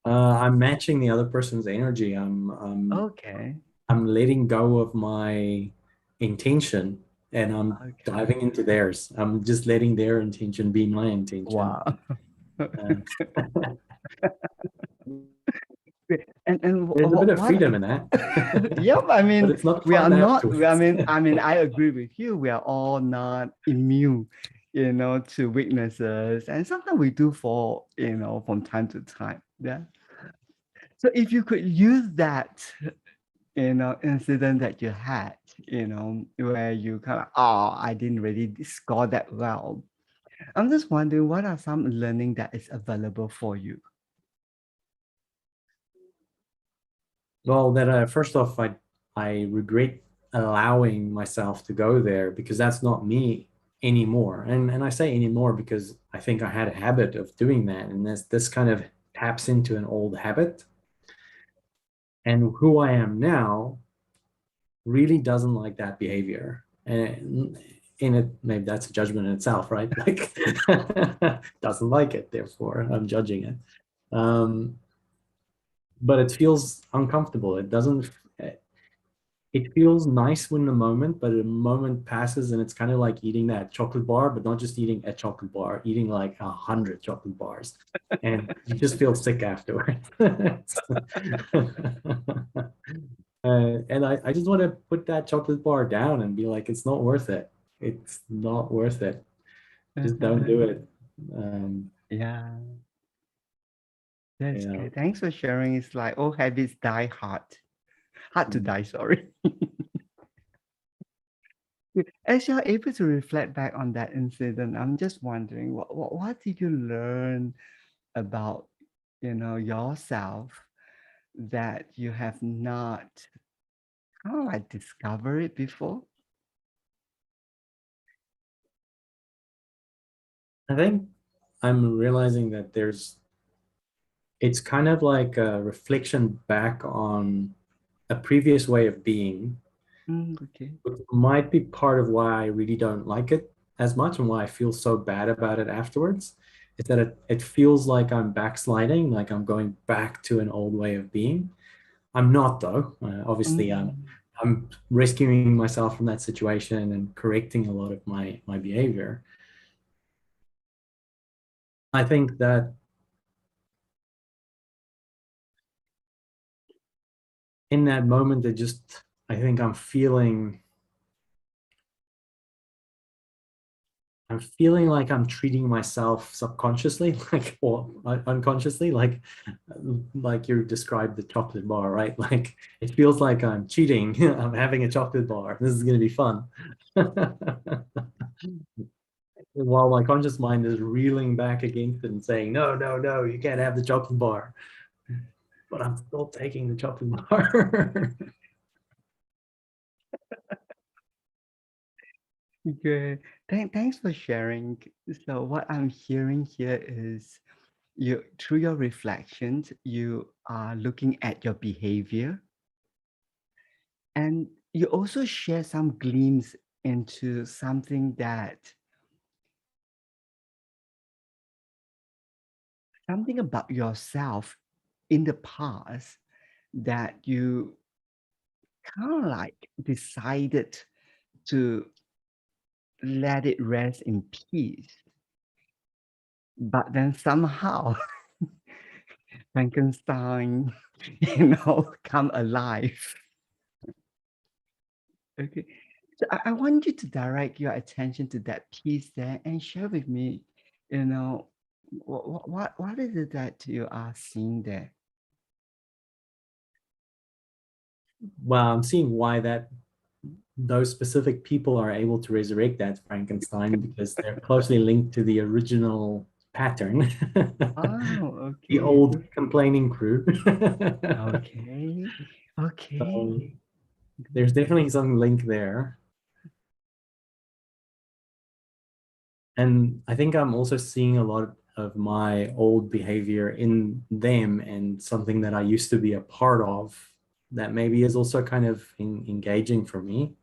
I'm matching the other person's energy. Okay. I'm letting go of my intention and I'm Okay. diving into theirs. I'm just letting their intention be my intention. Wow. And there's a bit of freedom in that. Yep, I mean, but it's not we are fun not. afterwards. I mean, I agree with you. We are all not immune, to weaknesses, and sometimes we do fall, from time to time. Yeah. So if you could use that, incident that you had, where you kind of, I didn't really score that well. I'm just wondering, what are some learning that is available for you? Well, that first off, I regret allowing myself to go there because that's not me anymore. And I say anymore because I think I had a habit of doing that, and this kind of taps into an old habit. And who I am now really doesn't like that behavior. And in it, maybe that's a judgment in itself, right? Like, doesn't like it, therefore I'm judging it. But it feels uncomfortable. It feels nice when the moment, but a moment passes and it's kind of like eating that chocolate bar, but not just eating a chocolate bar, eating like 100 chocolate bars. And you just feel sick afterwards. And I just want to put that chocolate bar down and be like, it's not worth it. It's not worth it. Just don't do it. Yeah. That's great. Thanks for sharing. It's like old habits die hard. Hard to die, sorry. As you're able to reflect back on that incident, I'm just wondering, what did you learn about, yourself that you have not kind of like discovered it before? I think I'm realizing that it's kind of like a reflection back on a previous way of being. Okay. Which might be part of why I really don't like it as much and why I feel so bad about it afterwards. Is that it feels like I'm backsliding, like I'm going back to an old way of being. I'm not, though. Obviously, I'm rescuing myself from that situation and correcting a lot of my behavior. I think that in that moment, I think I'm feeling like I'm treating myself subconsciously, like, or unconsciously, like you described the chocolate bar, right? Like it feels like I'm cheating. I'm having a chocolate bar. This is going to be fun. While my conscious mind is reeling back against it and saying, no, no, no, you can't have the chocolate bar. But I'm still taking the chocolate bar. Good. Thanks for sharing. So what I'm hearing here is through your reflections, you are looking at your behavior, and you also share some glimpse into something something about yourself in the past that you kind of like decided to let it rest in peace, but then somehow Frankenstein, come alive. Okay, so I want you to direct your attention to that piece there and share with me, what is it that you are seeing there? Well, I'm seeing why those specific people are able to resurrect that Frankenstein because they're closely linked to the original pattern. Oh, The okay. old complaining crew. Okay. Okay. There's definitely some link there. And I think I'm also seeing a lot of my old behavior in them and something that I used to be a part of that maybe is also kind of engaging for me.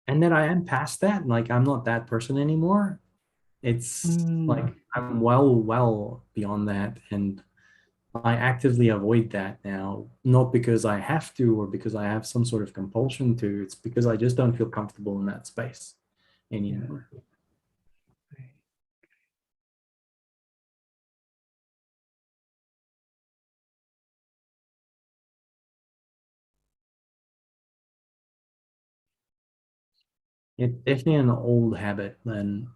And that I am past that, like I'm not that person anymore. It's like I'm well beyond that, and I actively avoid that now, not because I have to or because I have some sort of compulsion to. It's because I just don't feel comfortable in that space anymore. Yeah. It's definitely an old habit and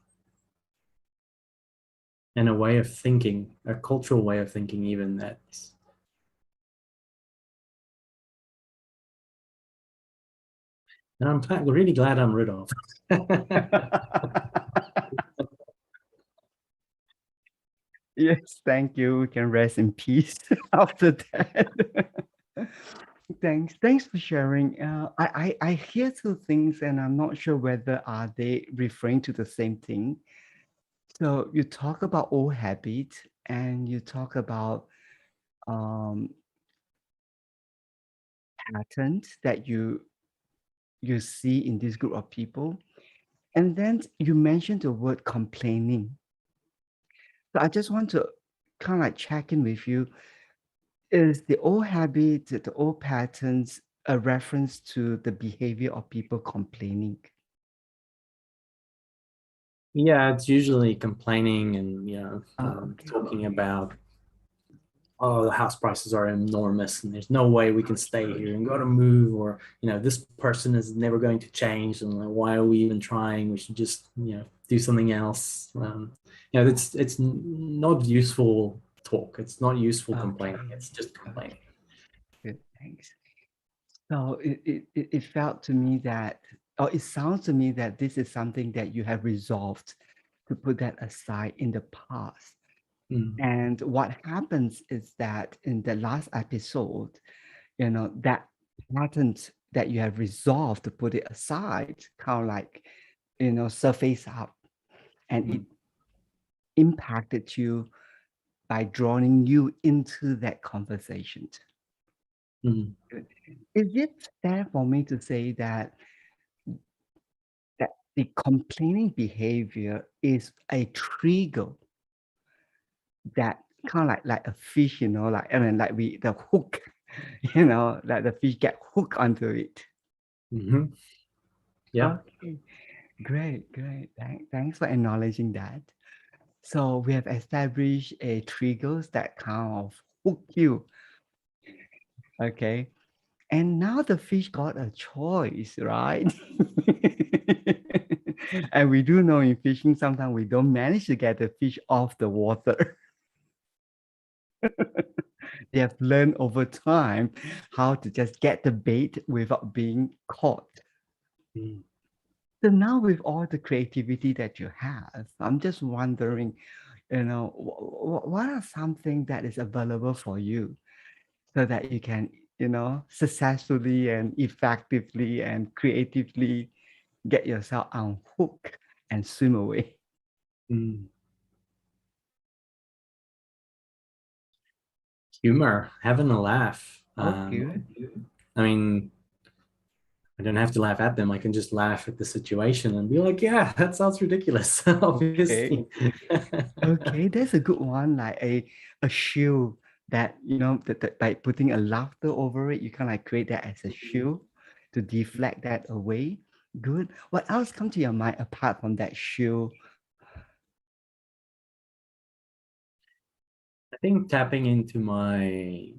a way of thinking, a cultural way of thinking, even that's. And I'm really glad I'm rid of. Yes, thank you. We can rest in peace after that. Thanks for sharing. I hear two things, and I'm not sure whether are they referring to the same thing. So you talk about old habit, and you talk about um, patterns that you see in this group of people, and then you mentioned the word complaining. So I just want to kind of like check in with you. Is the old habit, the old patterns, a reference to the behavior of people complaining? Yeah, it's usually complaining and Okay. talking about, oh, the house prices are enormous and there's no way we can stay here and got to move, or this person is never going to change and like, why are we even trying? We should just do something else. It's not useful talk. It's not useful complaining. Okay. It's just complaining. Good. Thanks. So it felt to me that, or it sounds to me that this is something that you have resolved to put that aside in the past. Mm. And what happens is that in the last episode, that pattern that you have resolved to put it aside, kind of like, surface up, and it impacted you by drawing you into that conversation. Mm. Is it fair for me to say that the complaining behavior is a trigger that kind of like a fish, like the hook, like the fish get hooked onto it? Mm-hmm. Yeah. Okay, great. Thanks for acknowledging that. So we have established a triggers that kind of hook you. Okay. And now the fish got a choice, right? And we do know in fishing, sometimes we don't manage to get the fish off the water. They have learned over time how to just get the bait without being caught. Mm. So now with all the creativity that you have, I'm just wondering, what are something that is available for you so that you can, successfully and effectively and creatively get yourself on hook and swim away? Mm. Humor, having a laugh. Oh, good. I mean, I don't have to laugh at them. I can just laugh at the situation and be like, yeah, that sounds ridiculous, obviously. Okay, that's a good one. Like a shield that that by putting a laughter over it, you can like create that as a shield to deflect that away. Good. What else come to your mind apart from that shield? I think tapping into my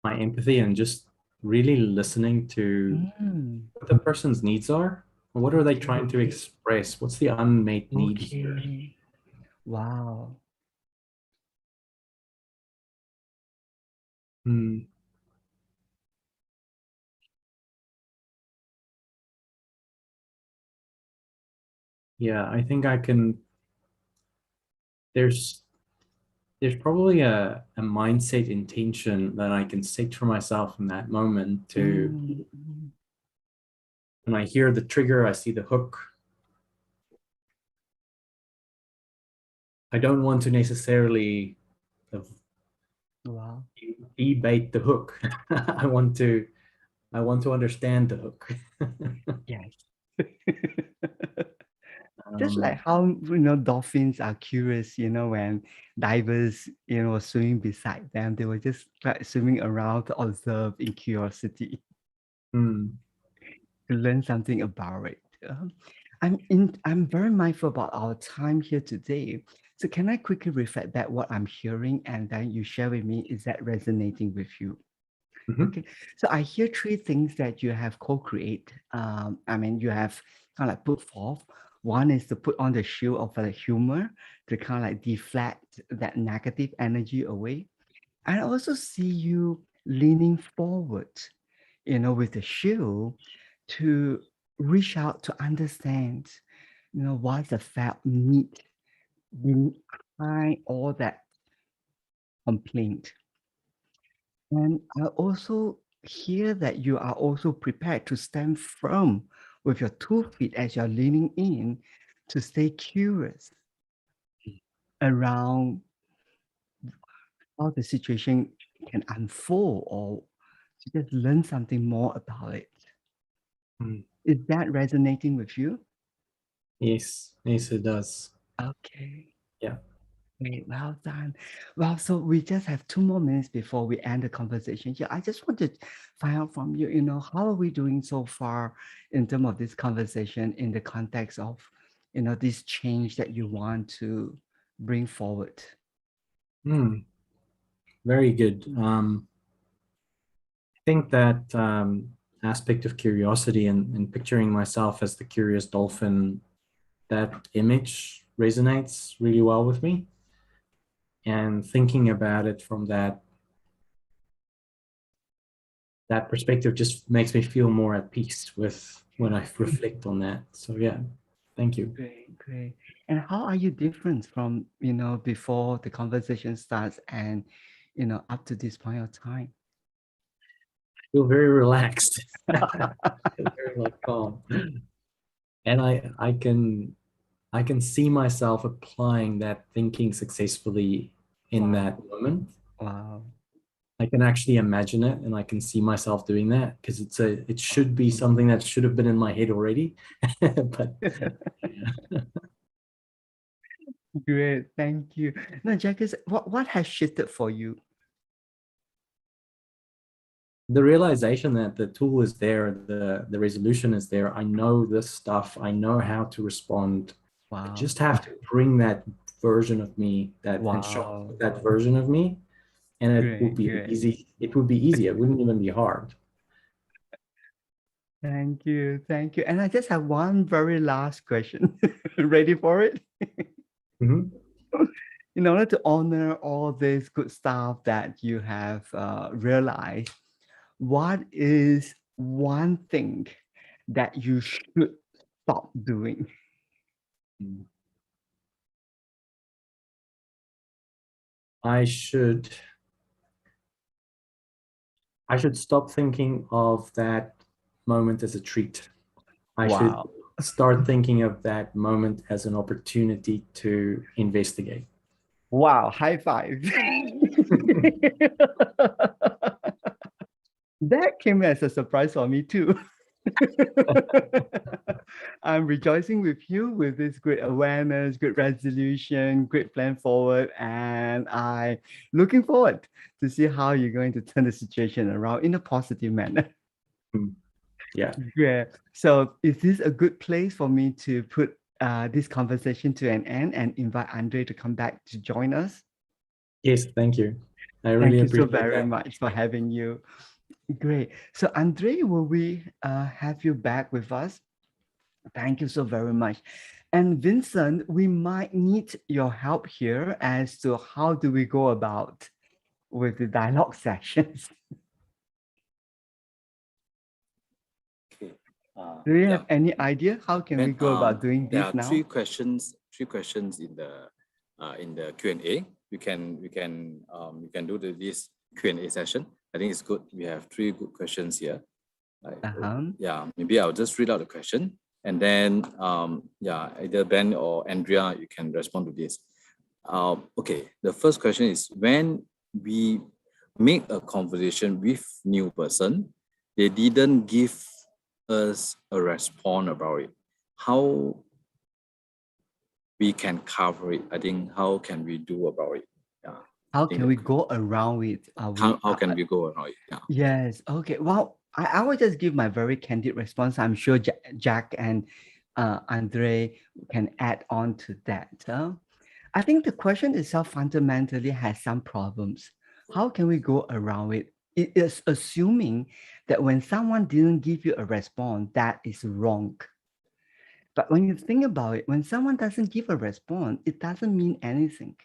empathy and just really listening to Mm, what the person's needs are. What are they trying to express? What's the unmet need here? okay. Wow. Hmm. Yeah, I think I can. There's probably a mindset intention that I can set for myself in that moment to, Mm, mm. when I hear the trigger, I see the hook. I don't want to necessarily Wow. debate the hook. I want to understand the hook. Yes. Just like Um, how dolphins are curious, when divers, were swimming beside them, they were just like swimming around to observe in curiosity hmm, to learn something about it. I'm very mindful about our time here today. So can I quickly reflect back what I'm hearing and then you share with me, is that resonating with you? mhm, Okay, so I hear three things that you have co-create. You have kind of like put forth. One is to put on the shield of the humor to kind of like deflect that negative energy away. And I also see you leaning forward, with the shield to reach out to understand, what's the felt need behind all that complaint. And I also hear that you are also prepared to stand firm with your 2 feet as you're leaning in to stay curious around how the situation can unfold or to just learn something more about it. hmm. Is that resonating with you? Yes, yes, it does. Okay. Yeah. Great, well done. Well, so we just have 2 more minutes before we end the conversation here. I just want to find out from you, how are we doing so far in terms of this conversation in the context of, this change that you want to bring forward? Hmm. Very good. I think that aspect of curiosity and picturing myself as the curious dolphin, that image resonates really well with me. And thinking about it from that perspective just makes me feel more at peace with when I reflect on that. So yeah, thank you. Great, great. And how are you different from, before the conversation starts and, up to this point of time? I feel very relaxed. I feel very like calm. And I can see myself applying that thinking successfully in that moment. Wow. I can actually imagine it and I can see myself doing that because it should be something that should have been in my head already. But yeah. Great, thank you. Now, Jackie, what has shifted for you? The realization that the tool is there, the resolution is there. I know this stuff. I know how to respond. I Wow. just have to bring that version of me and show Wow. that version of me, and it will Great, be great. easy. It would be easy. It wouldn't even be hard. Thank you. Thank you. And I just have one very last question. Ready for it? Mhm. In order to honor all this good stuff that you have realized, what is one thing that you should stop doing? I should stop thinking of that moment as a treat. I should Wow. start thinking of that moment as an opportunity to investigate. Wow. High five. That came as a surprise for me too. I'm rejoicing with you with this great awareness, great resolution, great plan forward, and I looking forward to see how you're going to turn the situation around in a positive manner. Yeah. Yeah. So is this a good place for me to put this conversation to an end and invite Andre to come back to join us? Yes, thank you. I Thank really you so appreciate very that. much for having you. Great. So Andre, will we have you back with us? Thank you so very much. And Vincent, we might need your help here as to how do we go about with the dialogue sessions. Okay. Do you Yeah. have any idea how can we Ben, go about doing there this are now? three questions in the Q&A. You can do this Q&A session. I think it's good. We have three good questions here. Yeah, maybe I'll just read out the question, and then yeah, either Ben or Andrea, you can respond to this. Okay, the first question is, when we make a conversation with new person, they didn't give us a response about it. How we can cover it? I think how can we do about it? Yeah. How can we go around it? How can we go around it? Yeah. Yes. Okay. Well, I will just give my very candid response. I'm sure Jack and Andre can add on to that. I think the question itself fundamentally has some problems. How can we go around it? It is assuming that when someone didn't give you a response, that is wrong. But when you think about it, when someone doesn't give a response, it doesn't mean anything.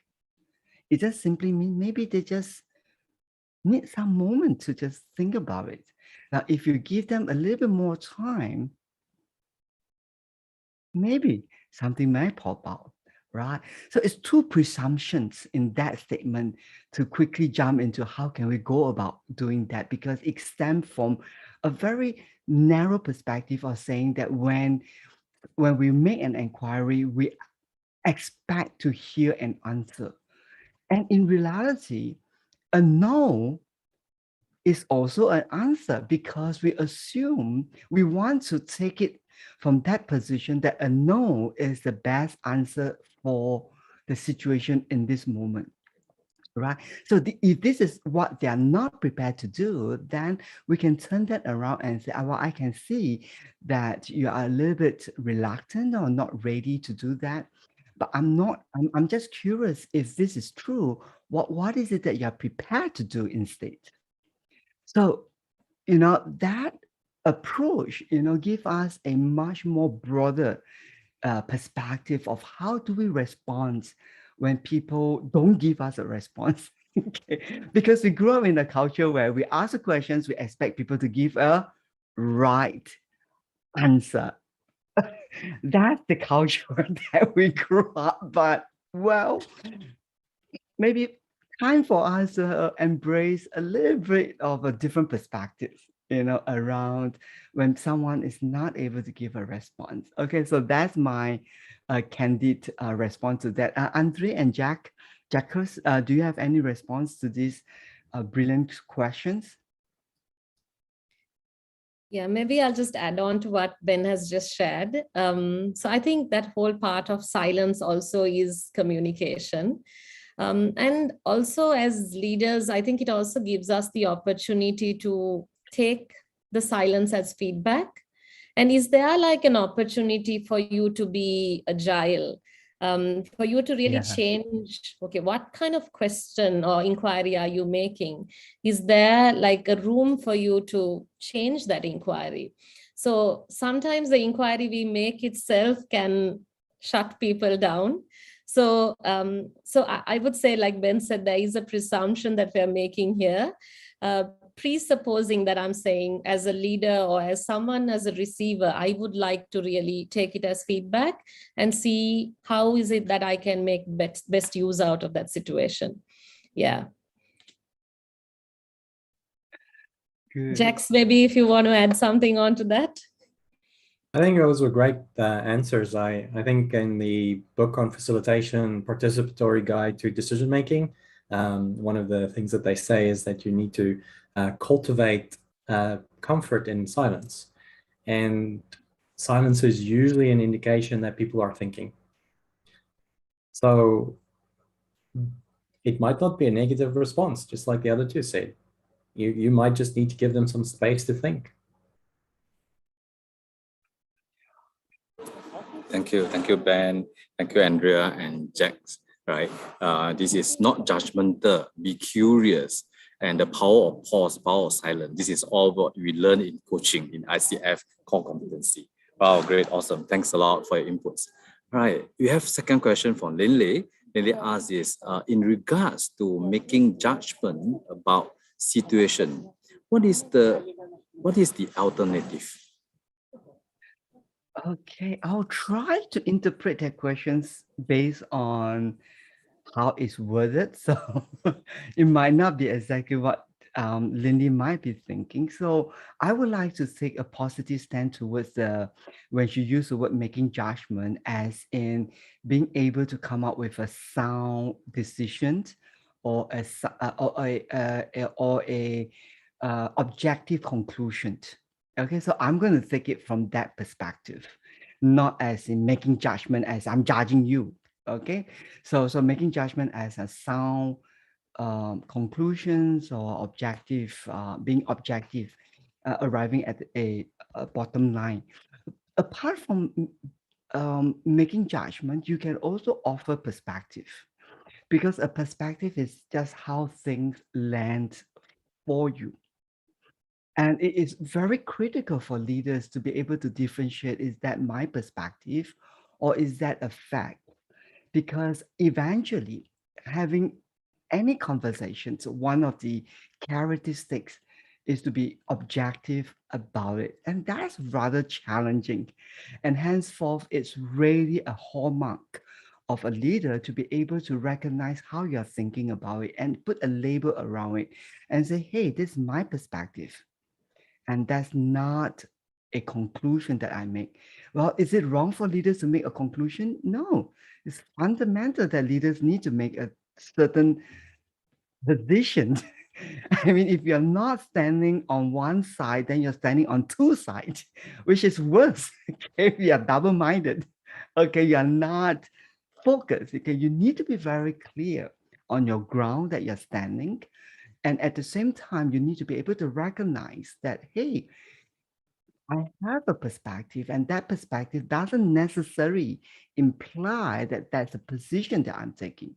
It just simply means maybe they just need some moment to just think about it. Now, if you give them a little bit more time, maybe something might pop out, right? So it's two presumptions in that statement to quickly jump into how can we go about doing that, because it stems from a very narrow perspective of saying that when we make an inquiry, we expect to hear an answer. And in reality, a no is also an answer, because we assume we want to take it from that position that a no is the best answer for the situation in this moment, right? So if this is what they are not prepared to do, then we can turn that around and say, well, I can see that you are a little bit reluctant or not ready to do that. But I'm just curious if this is true. What is it that you're prepared to do instead? So, that approach, give us a much more broader perspective of how do we respond when people don't give us a response. Okay. Because we grew up in a culture where we ask the questions, we expect people to give a right answer. That's the culture that we grew up, but well, maybe time for us to embrace a little bit of a different perspective, around when someone is not able to give a response. Okay, so that's my candid response to that. Andre and Jacques, do you have any response to these brilliant questions? Yeah, maybe I'll just add on to what Ben has just shared. So I think that whole part of silence also is communication. And also as leaders, I think it also gives us the opportunity to take the silence as feedback. And is there like an opportunity for you to be agile, for you to really change, okay, what kind of question or inquiry are you making? Is there like a room for you to change that inquiry? So sometimes the inquiry we make itself can shut people down. So, I would say, like Ben said, there is a presumption that we're making here, presupposing that I'm saying as a leader or as someone, as a receiver, I would like to really take it as feedback and see how is it that I can make best use out of that situation. Yeah. Good. Jax, maybe if you want to add something on to that. I think those were great answers. I think in the book on facilitation, participatory guide to decision making, one of the things that they say is that you need to cultivate comfort in silence. And silence is usually an indication that people are thinking. So it might not be a negative response, just like the other two said. You might just need to give them some space to think. Thank you, Ben. Thank you, Andrea and Jax. Right, this is not judgmental. Be curious, and the power of pause, power of silence. This is all what we learn in coaching in ICF core competency. Wow, great, awesome. Thanks a lot for your inputs. Right, we have second question from Linley. Linley asks this in regards to making judgment about situation. What is the alternative? Okay, I'll try to interpret their questions based on how it's worded. So it might not be exactly what Lindy might be thinking. So I would like to take a positive stand towards when she used the word making judgment, as in being able to come up with a sound decision or a objective conclusion. Okay, so I'm going to take it from that perspective, not as in making judgment as I'm judging you. Okay, so making judgment as a sound conclusions or objective, being objective, arriving at a bottom line. Apart from making judgment, you can also offer perspective, because a perspective is just how things land for you. And it is very critical for leaders to be able to differentiate, is that my perspective or is that a fact? Because eventually, having any conversations, one of the characteristics is to be objective about it. And that's rather challenging. And henceforth, it's really a hallmark of a leader to be able to recognize how you're thinking about it and put a label around it and say, hey, this is my perspective. And that's not a conclusion that I make. Well, is it wrong for leaders to make a conclusion? No, it's fundamental that leaders need to make a certain decision. I mean, if you're not standing on one side, then you're standing on two sides, which is worse. Okay, you are double-minded. Okay, you are not focused. Okay, you need to be very clear on your ground that you're standing. And at the same time, you need to be able to recognize that, hey, I have a perspective, and that perspective doesn't necessarily imply that that's a position that I'm taking.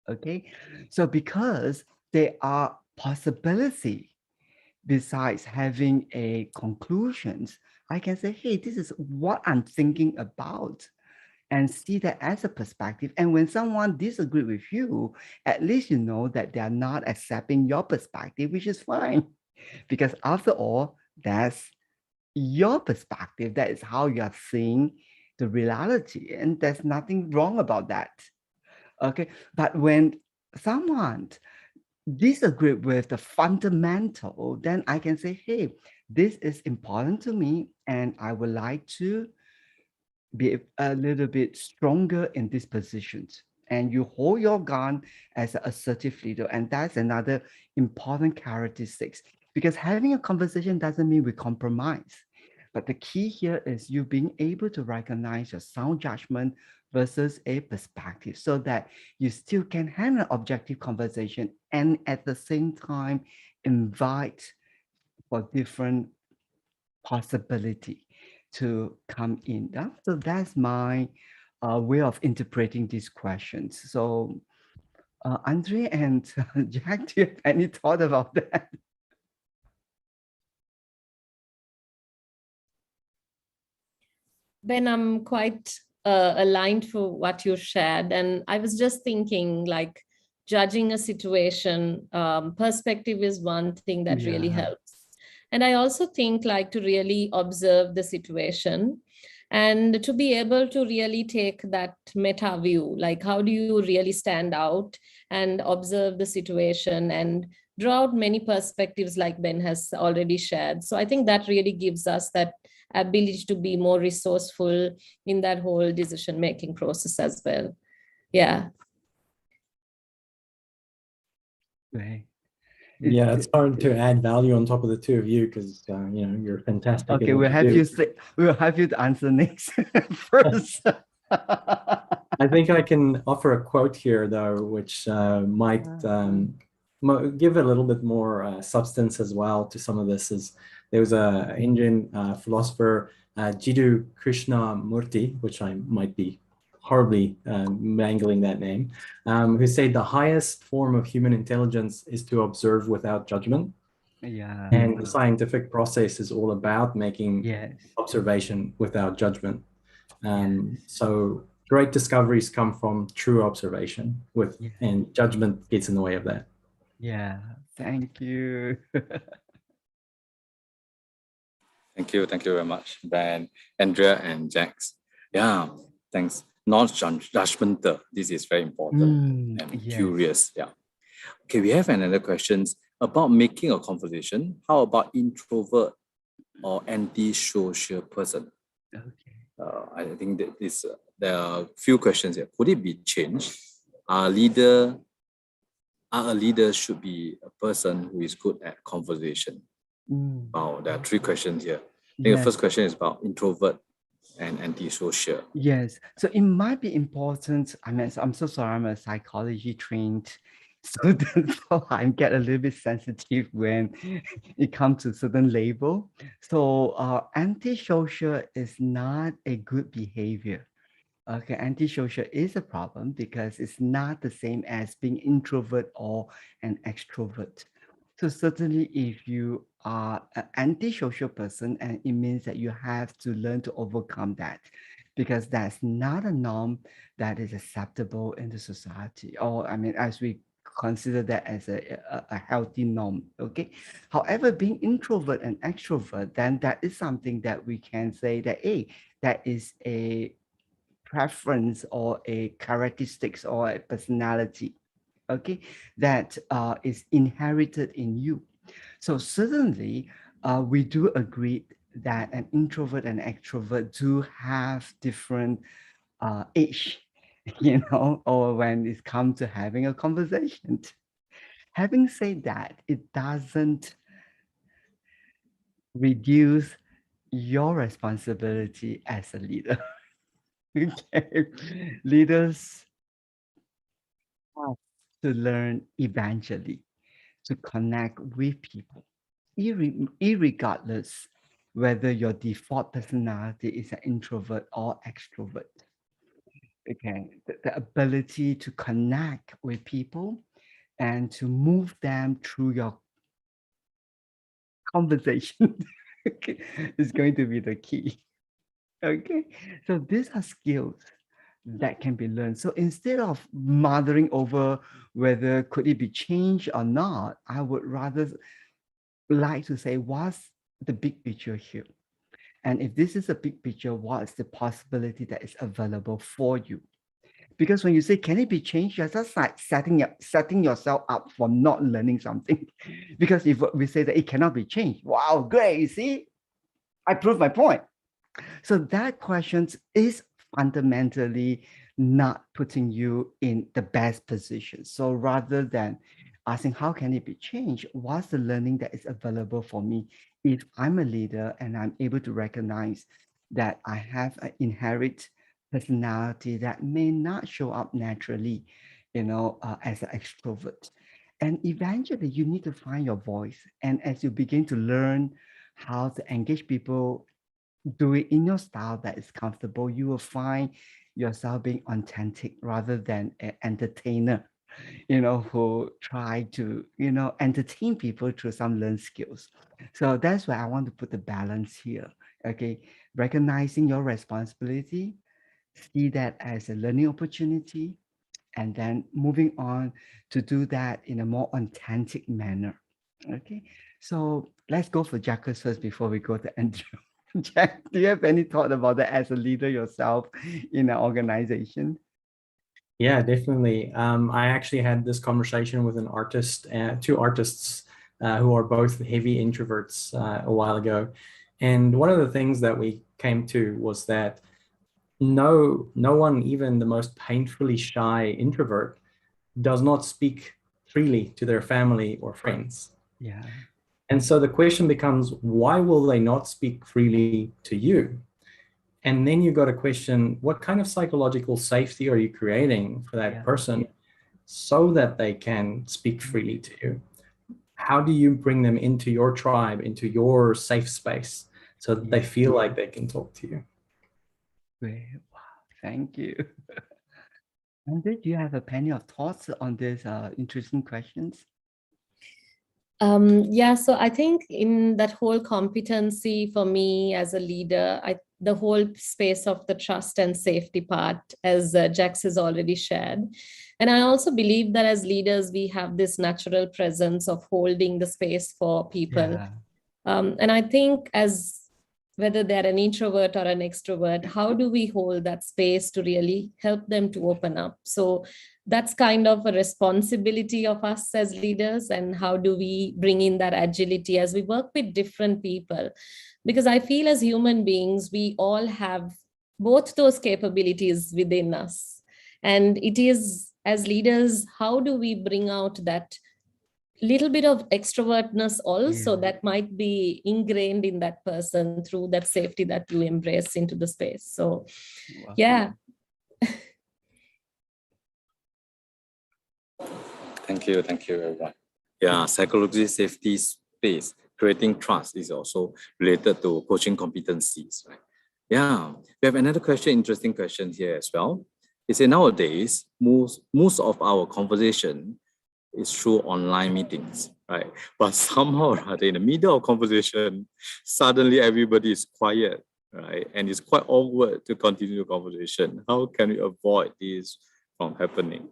Okay, so because there are possibilities besides having a conclusions, I can say, hey, this is what I'm thinking about, and see that as a perspective. And when someone disagrees with you, at least you know that they are not accepting your perspective, which is fine. Because after all, that's your perspective. That is how you are seeing the reality. And there's nothing wrong about that. Okay. But when someone disagrees with the fundamental, then I can say, hey, this is important to me, and I would like to be a little bit stronger in these positions. And you hold your gun as an assertive leader. And that's another important characteristics, because having a conversation doesn't mean we compromise. But the key here is you being able to recognize your sound judgment versus a perspective, so that you still can have an objective conversation and at the same time invite for different possibility to come in. So that's my way of interpreting these questions. So Andre and Jack, do you have any thought about that? Ben, I'm quite aligned to what you shared. And I was just thinking, like, judging a situation, perspective is one thing that really helps. And I also think, like, to really observe the situation and to be able to really take that meta view, like how do you really stand out and observe the situation and draw out many perspectives like Ben has already shared. So I think that really gives us that ability to be more resourceful in that whole decision-making process as well. Yeah. Right. Yeah, it's hard to add value on top of the two of you because you know, you're fantastic at Okay, what you do. we'll have you to answer next first. I think I can offer a quote here, though, which might give a little bit more substance as well to some of this. Is there was a Indian philosopher, Jiddu Krishnamurti, which I might be horribly mangling that name, who said the highest form of human intelligence is to observe without judgment. Yeah. And the scientific process is all about making Yes. observation without judgment. So great discoveries come from true observation and judgment gets in the way of that. Yeah, thank you. Thank you very much, Ben, Andrea, and Jax. Yeah, thanks. Non-judgmental. This is very important and curious. Yeah. Okay, we have another question about making a conversation. How about introvert or antisocial person? Okay. I think that there are a few questions here. Could it be changed? A leader should be a person who is good at conversation. Wow, there are three questions here. I think the first question is about introvert and antisocial. Yes, so it might be important. I mean, I'm so sorry, I'm a psychology trained student, so I get a little bit sensitive when it comes to certain label. So antisocial is not a good behavior. Okay, antisocial is a problem because it's not the same as being introvert or an extrovert. So certainly if you are an antisocial person, and it means that you have to learn to overcome that because that's not a norm that is acceptable in the society, or I mean, as we consider that as a healthy norm, okay? However, being introvert and extrovert, then that is something that we can say that, hey, that is a preference or a characteristics or a personality, okay, that is inherited in you. So certainly we do agree that an introvert and extrovert do have different age, you know, or when it comes to having a conversation. Having said that, it doesn't reduce your responsibility as a leader. Okay, leaders have to learn eventually to connect with people, irregardless whether your default personality is an introvert or extrovert. Okay, the ability to connect with people and to move them through your conversation is going to be the key. Okay, so these are skills that can be learned. So instead of mothering over whether could it be changed or not, I would rather like to say, what's the big picture here? And if this is a big picture, what's the possibility that is available for you? Because when you say, can it be changed? You're just like setting yourself up for not learning something. Because if we say that it cannot be changed, wow, great, you see, I proved my point. So that question is fundamentally not putting you in the best position. So rather than asking, how can it be changed? What's the learning that is available for me if I'm a leader and I'm able to recognize that I have an inherent personality that may not show up naturally, you know, as an extrovert. And eventually you need to find your voice. And as you begin to learn how to engage people, do it in your style that is comfortable, you will find yourself being authentic rather than an entertainer, you know, who try to, you know, entertain people through some learned skills. So that's why I want to put the balance here. Okay, recognizing your responsibility, see that as a learning opportunity, and then moving on to do that in a more authentic manner. Okay, so let's go for Jacques first before we go to Andrew. Jack, do you have any thought about that as a leader yourself in an organization? Yeah, definitely. I actually had this conversation with an artist, two artists who are both heavy introverts a while ago. And one of the things that we came to was that no one, even the most painfully shy introvert, does not speak freely to their family or friends. Yeah. And so the question becomes, why will they not speak freely to you? And then you got to question, what kind of psychological safety are you creating for that person so that they can speak freely to you? How do you bring them into your tribe, into your safe space, so that they feel like they can talk to you? Great. Wow. Thank you. Andrew, do you have a penny of thoughts on these interesting questions? Yeah, so I think in that whole competency for me as a leader, the whole space of the trust and safety part, as Jax has already shared. And I also believe that as leaders, we have this natural presence of holding the space for people. Yeah. And I think as whether they're an introvert or an extrovert, how do we hold that space to really help them to open up? So that's kind of a responsibility of us as leaders. And how do we bring in that agility as we work with different people? Because I feel as human beings, we all have both those capabilities within us. And it is as leaders, how do we bring out that little bit of extrovertness also that might be ingrained in that person through that safety that you embrace into the space. So yeah. Thank you, everyone. Yeah, psychology safety space, creating trust is also related to coaching competencies, right? Yeah, we have another question, interesting question here as well. It's nowadays, most of our conversation is through online meetings, right? But somehow, in the middle of conversation, suddenly everybody is quiet, right? And it's quite awkward to continue the conversation. How can we avoid this from happening?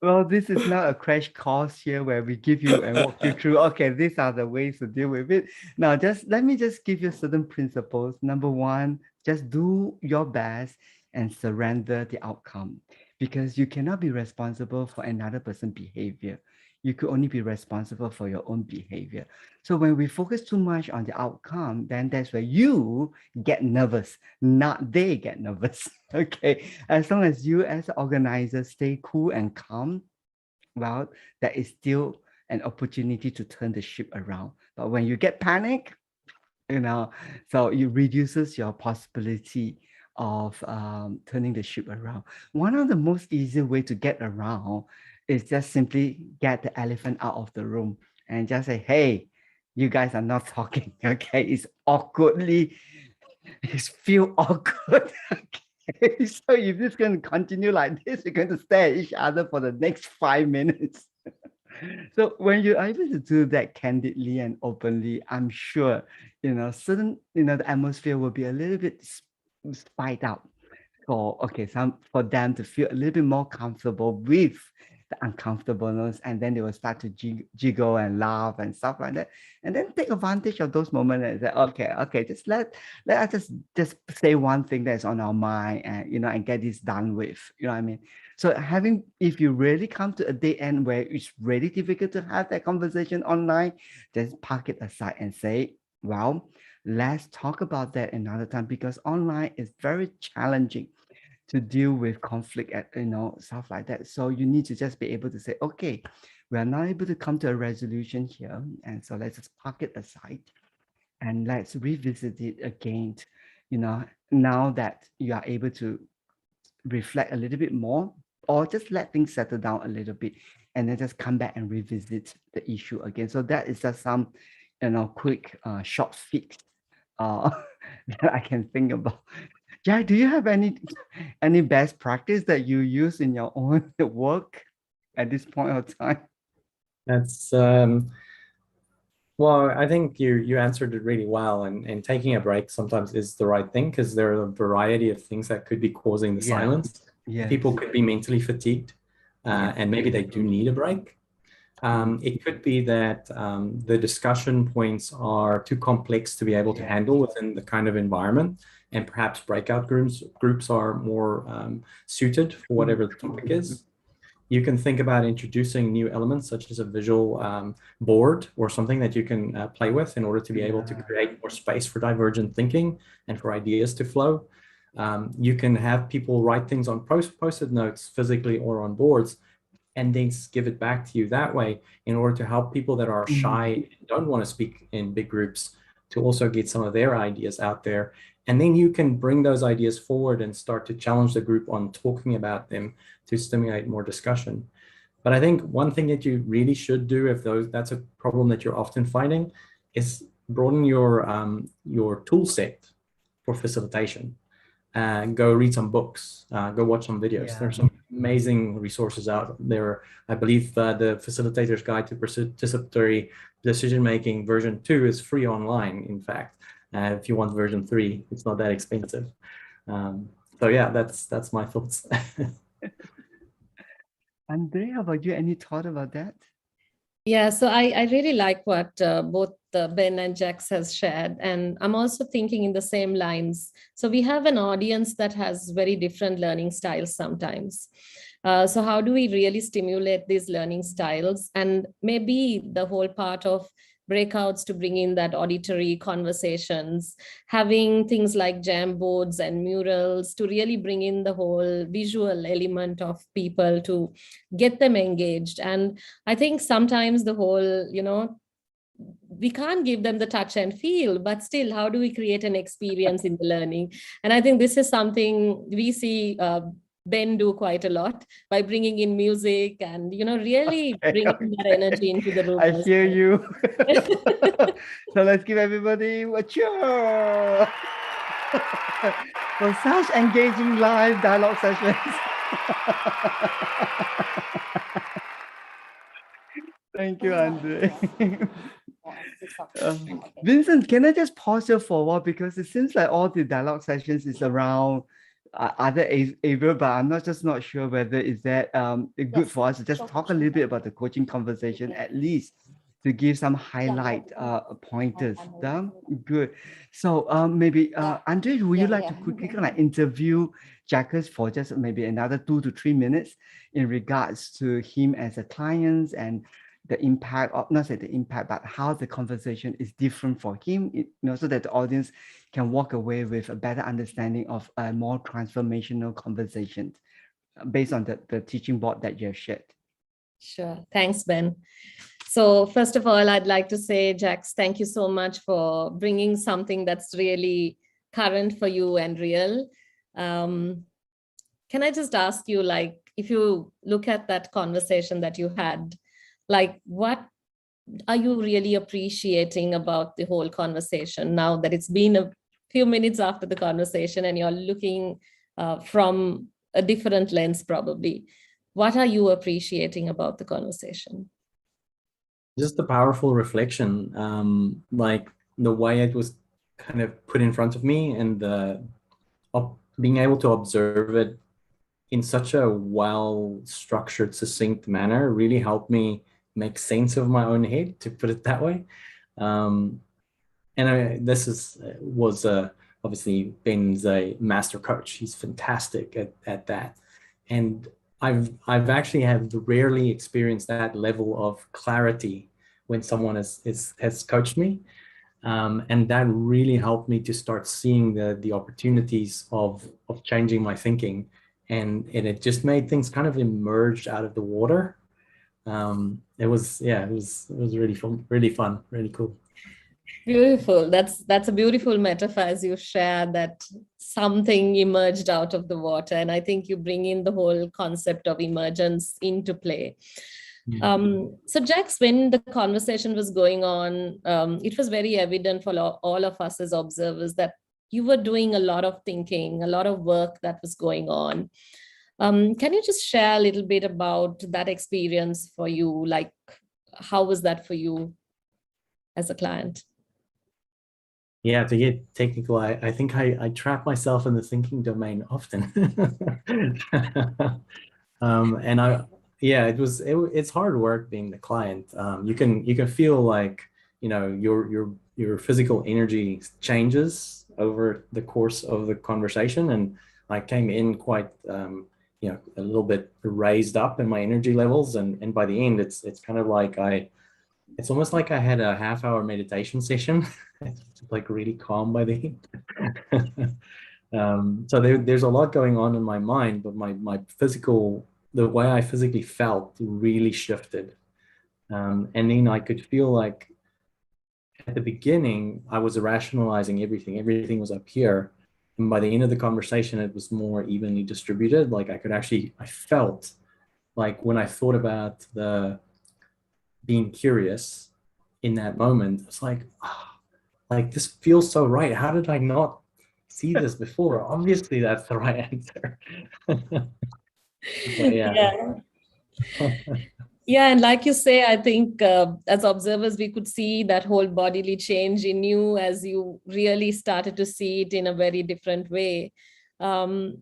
Well, this is not a crash course here where we give you and walk you through, okay, these are the ways to deal with it. Now, let me give you certain principles. Number one, just do your best and surrender the outcome, because you cannot be responsible for another person's behavior. You could only be responsible for your own behavior. So when we focus too much on the outcome, then that's where you get nervous, not they get nervous. Okay. As long as you as an organizer stay cool and calm, well, there is still an opportunity to turn the ship around. But when you get panic, so it reduces your possibility of turning the ship around. One of the most easy way to get around is just simply get the elephant out of the room and just say, hey, you guys are not talking, okay? It's awkwardly, it's feel awkward, okay? So if this is going to continue like this, we're going to stare at each other for the next 5 minutes. So when you're able to do that candidly and openly, I'm sure, the atmosphere will be a little bit spiked out for them to feel a little bit more comfortable with the uncomfortableness, and then they will start to jiggle and laugh and stuff like that, and then take advantage of those moments and say, okay, just let us just say one thing that's on our mind, and and get this done with. You know what I mean? So if you really come to a day end where it's really difficult to have that conversation online, just park it aside and say, well, let's talk about that another time, because online is very challenging to deal with conflict stuff like that. So you need to just be able to say, okay, we are not able to come to a resolution here, and so let's just park it aside and let's revisit it again, now that you are able to reflect a little bit more, or just let things settle down a little bit, and then just come back and revisit the issue again. So that is just some quick short fix that I can think about. Yeah, do you have any best practice that you use in your own work at this point of time? That's well, I think you answered it really well, and taking a break sometimes is the right thing, because there are a variety of things that could be causing the silence. Yes. People could be mentally fatigued, and maybe they do need a break. It could be that the discussion points are too complex to be able to handle within the kind of environment, and perhaps breakout groups are more suited for whatever the topic is. You can think about introducing new elements such as a visual board or something that you can play with in order to be able to create more space for divergent thinking and for ideas to flow. You can have people write things on post-it notes physically or on boards, and then give it back to you that way, in order to help people that are shy and don't want to speak in big groups to also get some of their ideas out there. And then you can bring those ideas forward and start to challenge the group on talking about them to stimulate more discussion. But I think one thing that you really should do, if that's a problem that you're often finding, is broaden your tool set for facilitation. Go read some books, go watch some videos. Yeah. There's some amazing resources out there. I believe the Facilitator's Guide to Participatory Decision Making version 2 is free online, in fact. If you want version 3, it's not that expensive. So yeah, that's my thoughts. Andre, how about you? Any thought about that? Yeah, so I really like what both Ben and Jax has shared, and I'm also thinking in the same lines. So we have an audience that has very different learning styles sometimes. So how do we really stimulate these learning styles? And maybe the whole part of breakouts to bring in that auditory conversations, having things like jam boards and murals to really bring in the whole visual element of people to get them engaged. And I think sometimes the whole, we can't give them the touch and feel, but still, how do we create an experience in the learning? And I think this is something we see Ben do quite a lot by bringing in music and, really bringing that energy into the room. I hear you. So let's give everybody a cheer for such engaging live dialogue sessions. Thank you, Andre. Vincent, can I just pause here for a while, because it seems like all the dialogue sessions is around other area, but I'm not sure whether is that good for us to just talk a little bit about the coaching conversation, at least to give some highlight pointers. Good. So maybe Andre, would you like to quickly kind of interview Jacques for just maybe another 2 to 3 minutes in regards to him as a client and the impact, or not say the impact, but how the conversation is different for him, so that the audience can walk away with a better understanding of a more transformational conversation based on the teaching board that you have shared. Sure. Thanks, Ben. So first of all, I'd like to say, Jax, thank you so much for bringing something that's really current for you and real. Can I just ask you, if you look at that conversation that you had, what are you really appreciating about the whole conversation now that it's been a few minutes after the conversation and you're looking from a different lens, probably? What are you appreciating about the conversation? Just the powerful reflection, like the way it was kind of put in front of me, and being able to observe it in such a well-structured, succinct manner really helped me make sense of my own head, to put it that way. And this was obviously Ben's a master coach. He's fantastic at that. And I've actually have rarely experienced that level of clarity when someone has coached me. And that really helped me to start seeing the opportunities of changing my thinking. And it just made things kind of emerge out of the water. It was really fun, really cool. Beautiful. That's a beautiful metaphor, as you share, that something emerged out of the water. And I think you bring in the whole concept of emergence into play. So Jax, when the conversation was going on, it was very evident for all of us as observers that you were doing a lot of thinking, a lot of work that was going on. Can you just share a little bit about that experience for you? How was that for you as a client? Yeah, to get technical, I think I trap myself in the thinking domain often. And it's hard work being the client. You can feel like, your physical energy changes over the course of the conversation, and I came in quite a little bit raised up in my energy levels, and by the end it's kind of like it's almost like I had a half-hour meditation session. It's like really calm by the end. So there's a lot going on in my mind, but my physical the way I physically felt really shifted. And then I could feel like at the beginning, I was rationalizing everything. Everything was up here. And by the end of the conversation, it was more evenly distributed. Like I felt like when I thought about the being curious in that moment, it's like, like this feels so right. How did I not see this before? Obviously, that's the right answer. But yeah. Yeah. Yeah, and like you say, I think as observers, we could see that whole bodily change in you as you really started to see it in a very different way. Um,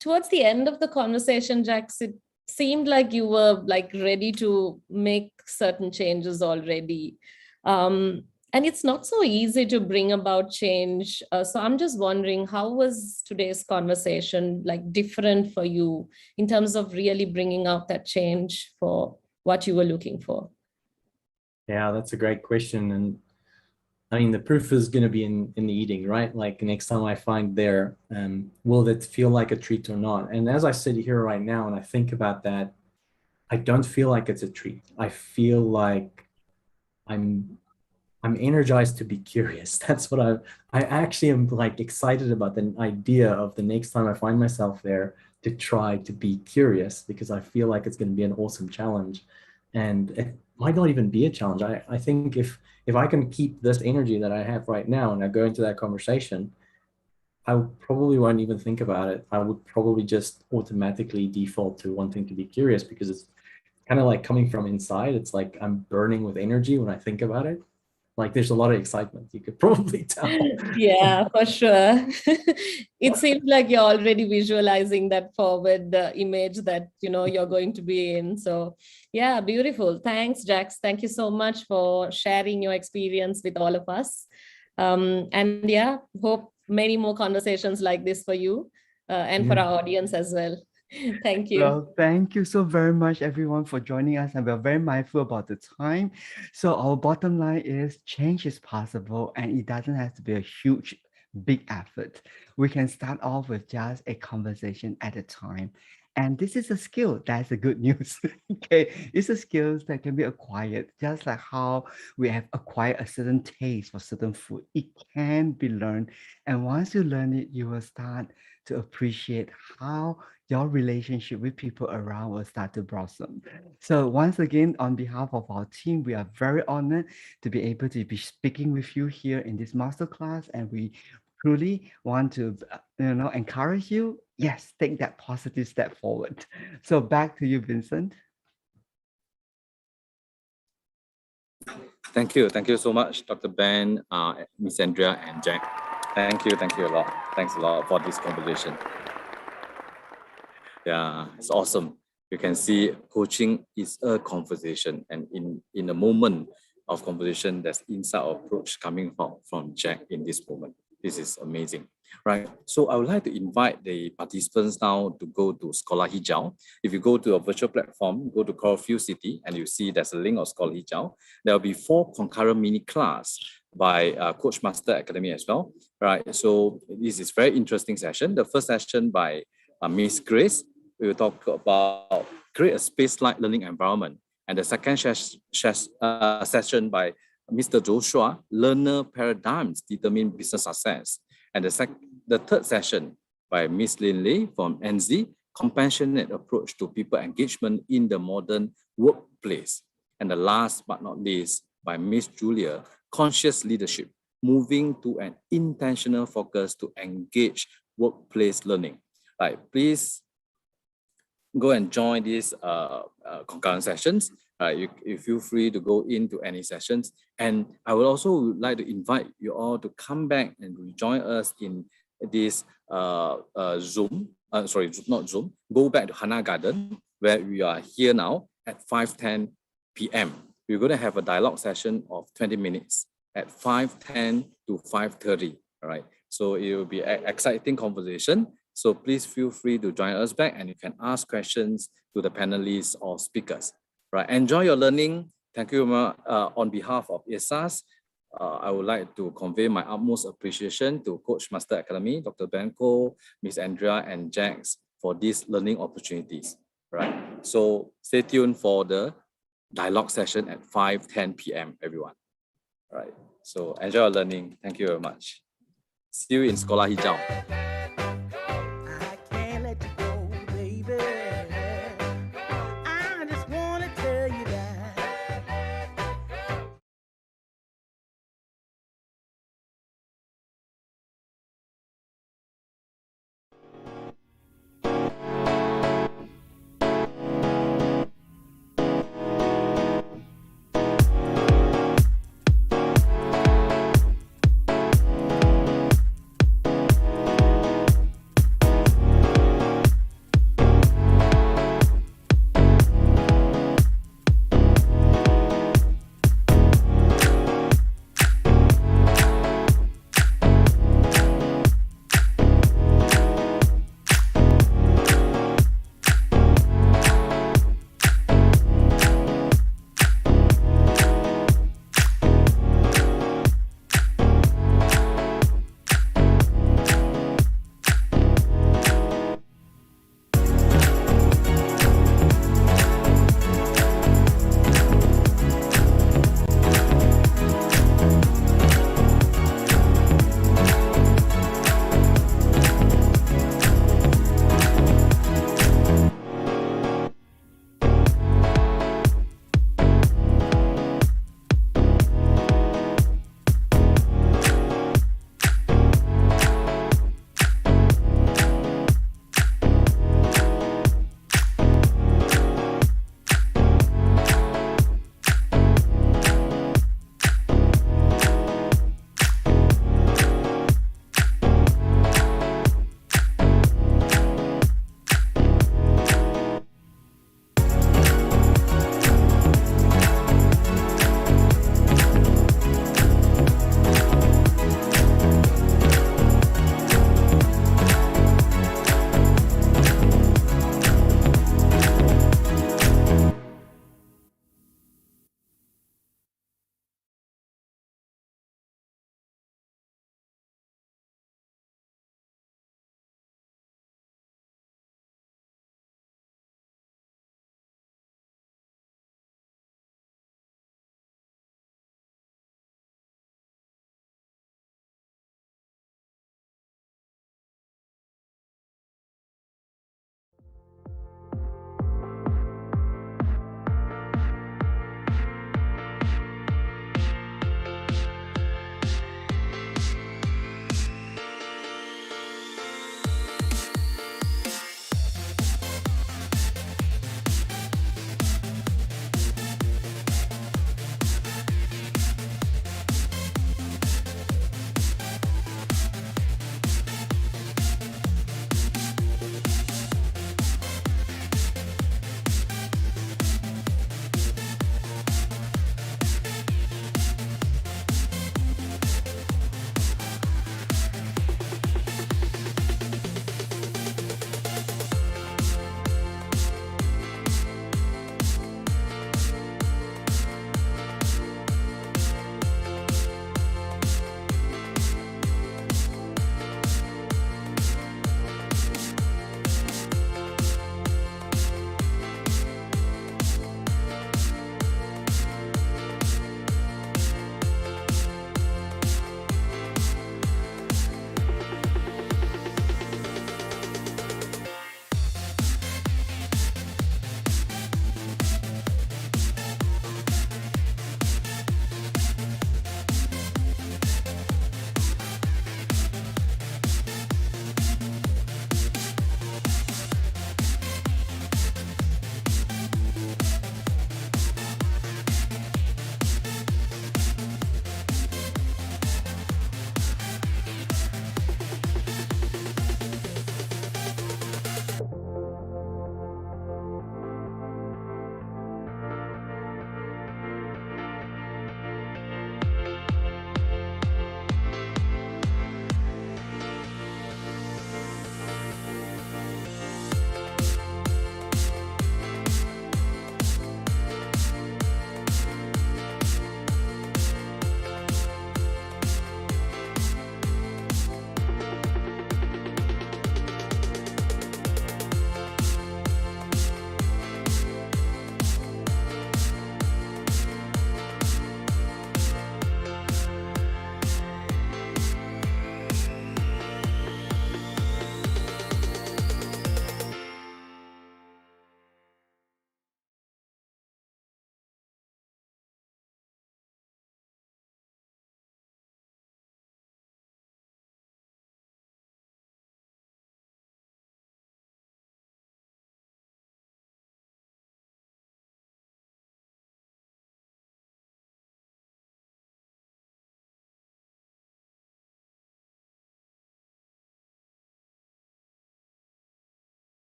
Towards the end of the conversation, Jax, it seemed like you were like ready to make certain changes already. And it's not so easy to bring about change. So I'm just wondering, how was today's conversation like different for you in terms of really bringing out that change for what you were looking for? Yeah, that's a great question. And I mean, the proof is going to be in the eating, right? Like next time I find there, will it feel like a treat or not? And as I sit here right now and I think about that, I don't feel like it's a treat. I feel like I'm energized to be curious. That's what I actually am like excited about the idea of the next time I find myself there to try to be curious, because I feel like it's going to be an awesome challenge. And it might not even be a challenge. I think if I can keep this energy that I have right now and I go into that conversation, I probably won't even think about it. I would probably just automatically default to wanting to be curious, because it's kind of like coming from inside. It's like I'm burning with energy when I think about it. Like there's a lot of excitement, you could probably tell. Yeah, for sure. It seems like you're already visualizing that forward image that you're going to be in. So yeah, beautiful. Thanks, Jax. Thank you so much for sharing your experience with all of us. And yeah, hope many more conversations like this for you and for our audience as well. Thank you. Well, thank you so very much, everyone, for joining us. And we're very mindful about the time. So our bottom line is change is possible, and it doesn't have to be a huge, big effort. We can start off with just a conversation at a time. And this is a skill. That's the good news. Okay. It's a skill that can be acquired, just like how we have acquired a certain taste for certain food. It can be learned. And once you learn it, you will start to appreciate how your relationship with people around will start to blossom. So once again, on behalf of our team, we are very honored to be able to be speaking with you here in this masterclass, and we truly want to encourage you. Yes, take that positive step forward. So back to you, Vincent. Thank you so much, Dr. Ben, Miss Andrea, and Jack. Thank you a lot. Thanks a lot for this conversation. Yeah, it's awesome. You can see coaching is a conversation, and in a moment of conversation, there's insight approach coming from Jack in this moment. This is amazing, right? So I would like to invite the participants now to go to Scholar Hijau. If you go to a virtual platform, go to Coralview City, and you see there's a link of Scholar Hijau. There will be 4 concurrent mini class by Coach Master Academy as well, right? So this is very interesting session. The first session by Miss Grace, we will talk about create a space-like learning environment. And the second session by Mr. Joshua, learner paradigms determine business success. And the third session by Miss Lin Lei from NZ, compassionate approach to people engagement in the modern workplace. And the last but not least by Miss Julia, conscious leadership, moving to an intentional focus to engage workplace learning. Right, please go and join these concurrent sessions. You feel free to go into any sessions. And I would also like to invite you all to come back and join us in this Zoom, not Zoom, go back to Hana Garden, where we are here now at 5:10 p.m. We're going to have a dialogue session of 20 minutes at 5:10 to 5:30, all right? So it will be an exciting conversation. So please feel free to join us back, and you can ask questions to the panelists or speakers. Right, enjoy your learning. Thank you on behalf of ISAS. I would like to convey my utmost appreciation to Coach Master Academy, Dr. Ben Koh, Miss Andrea, and Jax for these learning opportunities. right? So stay tuned for the dialogue session at 5:10 p.m. everyone. All right. So enjoy your learning. Thank you very much. See you in Sekolah Hijau. I can't let you go, baby. I just wanna tell you that.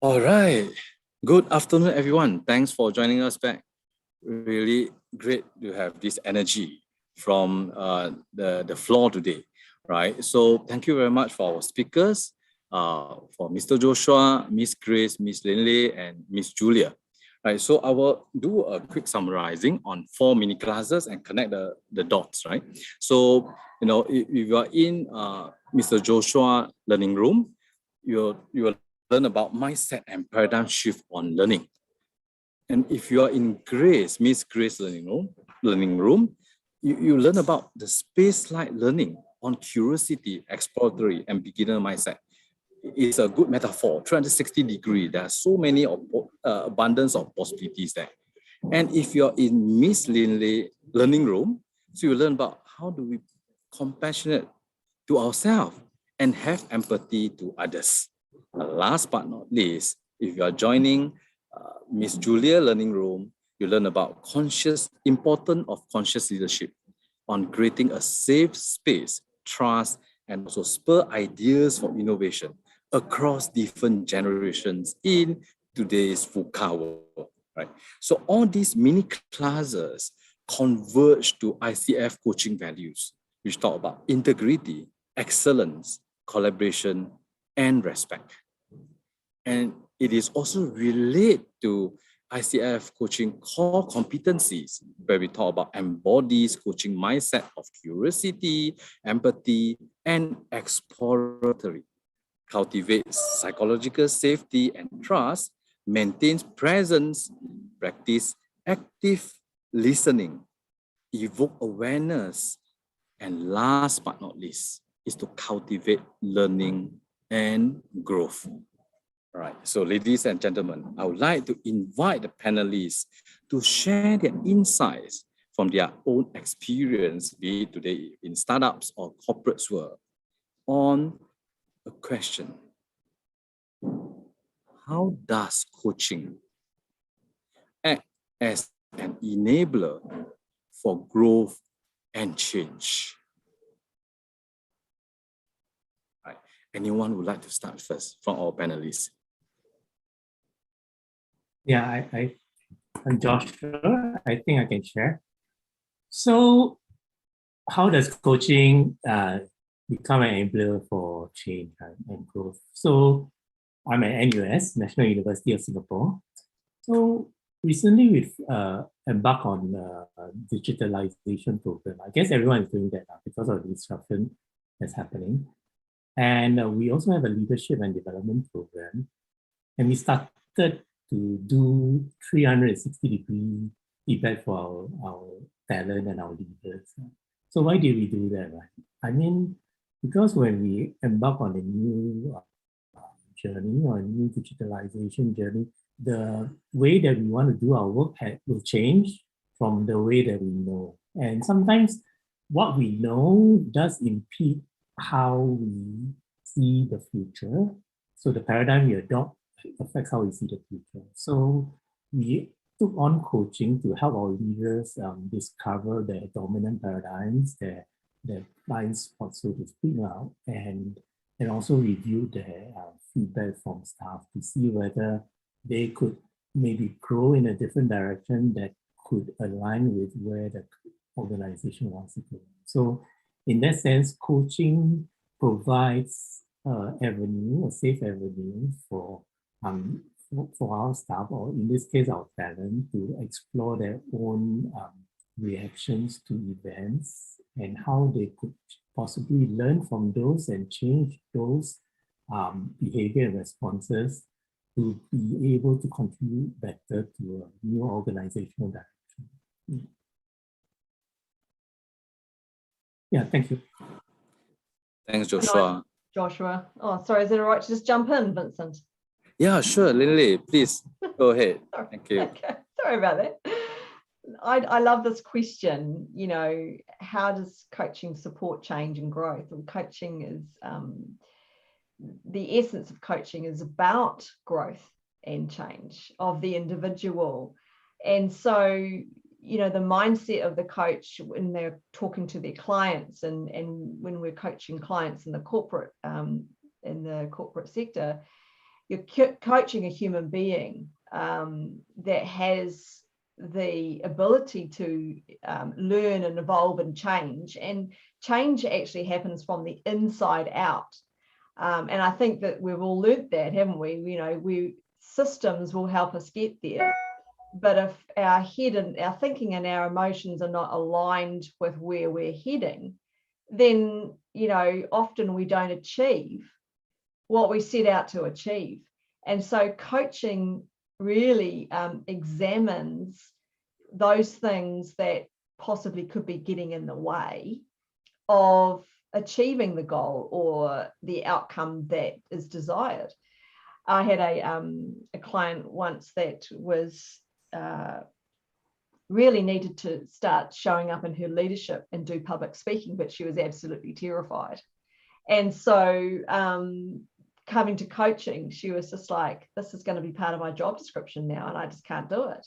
All right. Good afternoon, everyone. Thanks for joining us back. Really great to have this energy from the floor today, right? So thank you very much for our speakers, for Mr. Joshua, Miss Grace, Miss Linley, and Miss Julia. Right, so I will do a quick summarizing on 4 mini classes and connect the dots, right? So, if you are in Mr. Joshua learning room, you will learn about mindset and paradigm shift on learning. And if you are in Grace, Miss Grace learning room, you learn about the space-like learning on curiosity, exploratory, and beginner mindset. It's a good metaphor, 360 degree. There are so many abundance of possibilities there. And if you're in Miss Linley learning room, so you learn about how do we compassionate to ourselves and have empathy to others. Last but not least, if you are joining Miss Julia learning room, you learn about importance of conscious leadership on creating a safe space, trust, and also spur ideas for innovation across different generations in today's VUCA world, right? So all these mini classes converge to ICF coaching values, which talk about integrity, excellence, collaboration, and respect. And it is also related to ICF coaching core competencies, where we talk about embodies coaching mindset of curiosity, empathy, and exploratory, cultivates psychological safety and trust, maintains presence, practice active listening, evoke awareness, and last but not least is to cultivate learning and growth. All right, so ladies and gentlemen, I would like to invite the panelists to share their insights from their own experience, be it today in startups or corporate world, on a question. How does coaching act as an enabler for growth and change? Right. Anyone would like to start first from our panelists? Yeah, I'm Joshua. I think I can share. So, how does coaching become an enabler for change and growth? So, I'm at NUS, National University of Singapore. So, recently we've embarked on a digitalization program. I guess everyone is doing that now because of the disruption that's happening. And we also have a leadership and development program. And we started to do 360-degree feedback for our talent and our leaders. So why did we do that? Right? I mean, because when we embark on a new journey or a new digitalization journey, the way that we want to do our work will change from the way that we know. And sometimes what we know does impede how we see the future. So the paradigm we adopt affects how we see the future. So we took on coaching to help our leaders discover their dominant paradigms, their blind spots, so to speak now, and also review their feedback from staff to see whether they could maybe grow in a different direction that could align with where the organization wants to go. So in that sense, coaching provides a safe avenue for our staff, or in this case, our talent, to explore their own reactions to events and how they could possibly learn from those and change those behavior and responses to be able to contribute better to a new organizational direction. Yeah, thank you. Thanks, Joshua. Joshua. Oh, sorry, is it all right to just jump in, Vincent? Yeah, sure. Linley, please go ahead. Thank you. Okay. Sorry about that. I love this question. You know, how does coaching support change and growth? And coaching is, the essence of coaching is about growth and change of the individual. And so, you know, the mindset of the coach when they're talking to their clients and when we're coaching clients in the corporate sector, you're coaching a human being that has the ability to learn and evolve and change actually happens from the inside out. And I think that we've all learned that, haven't we? Systems will help us get there. But if our head and our thinking and our emotions are not aligned with where we're heading, then, often we don't achieve what we set out to achieve. And so coaching really examines those things that possibly could be getting in the way of achieving the goal or the outcome that is desired. I had a client once that was really needed to start showing up in her leadership and do public speaking, but she was absolutely terrified. And so coming to coaching, she was just like, this is going to be part of my job description now, and I just can't do it,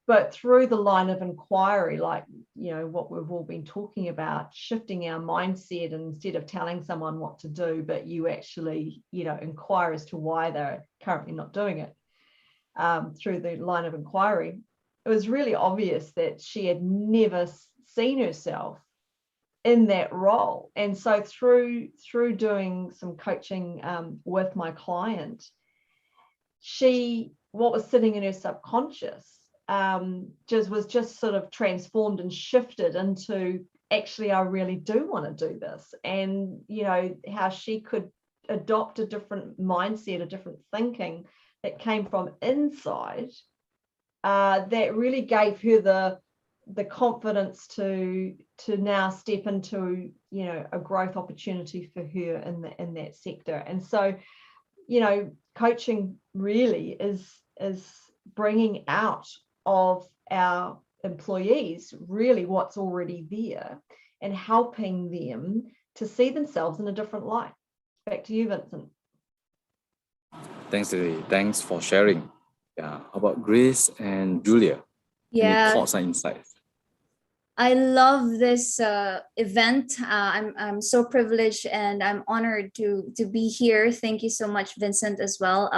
But through the line of inquiry, like, what we've all been talking about, shifting our mindset, and instead of telling someone what to do, but you actually, inquire as to why they're currently not doing it. Through the line of inquiry, it was really obvious that she had never seen herself in that role. And so through doing some coaching with my client, what was sitting in her subconscious was just sort of transformed and shifted into, actually, I really do want to do this. And, how she could adopt a different mindset, a different thinking that came from inside, that really gave her the confidence to now step into, a growth opportunity for her in that sector. And so, coaching really is bringing out of our employees really what's already there and helping them to see themselves in a different light. Back to you, Vincent. Thanks, Lily. Thanks for sharing. Yeah. How about Grace and Julia? Yeah. Any thoughts and insights? I love this event. I'm so privileged and I'm honored to be here. Thank you so much, Vincent, as well.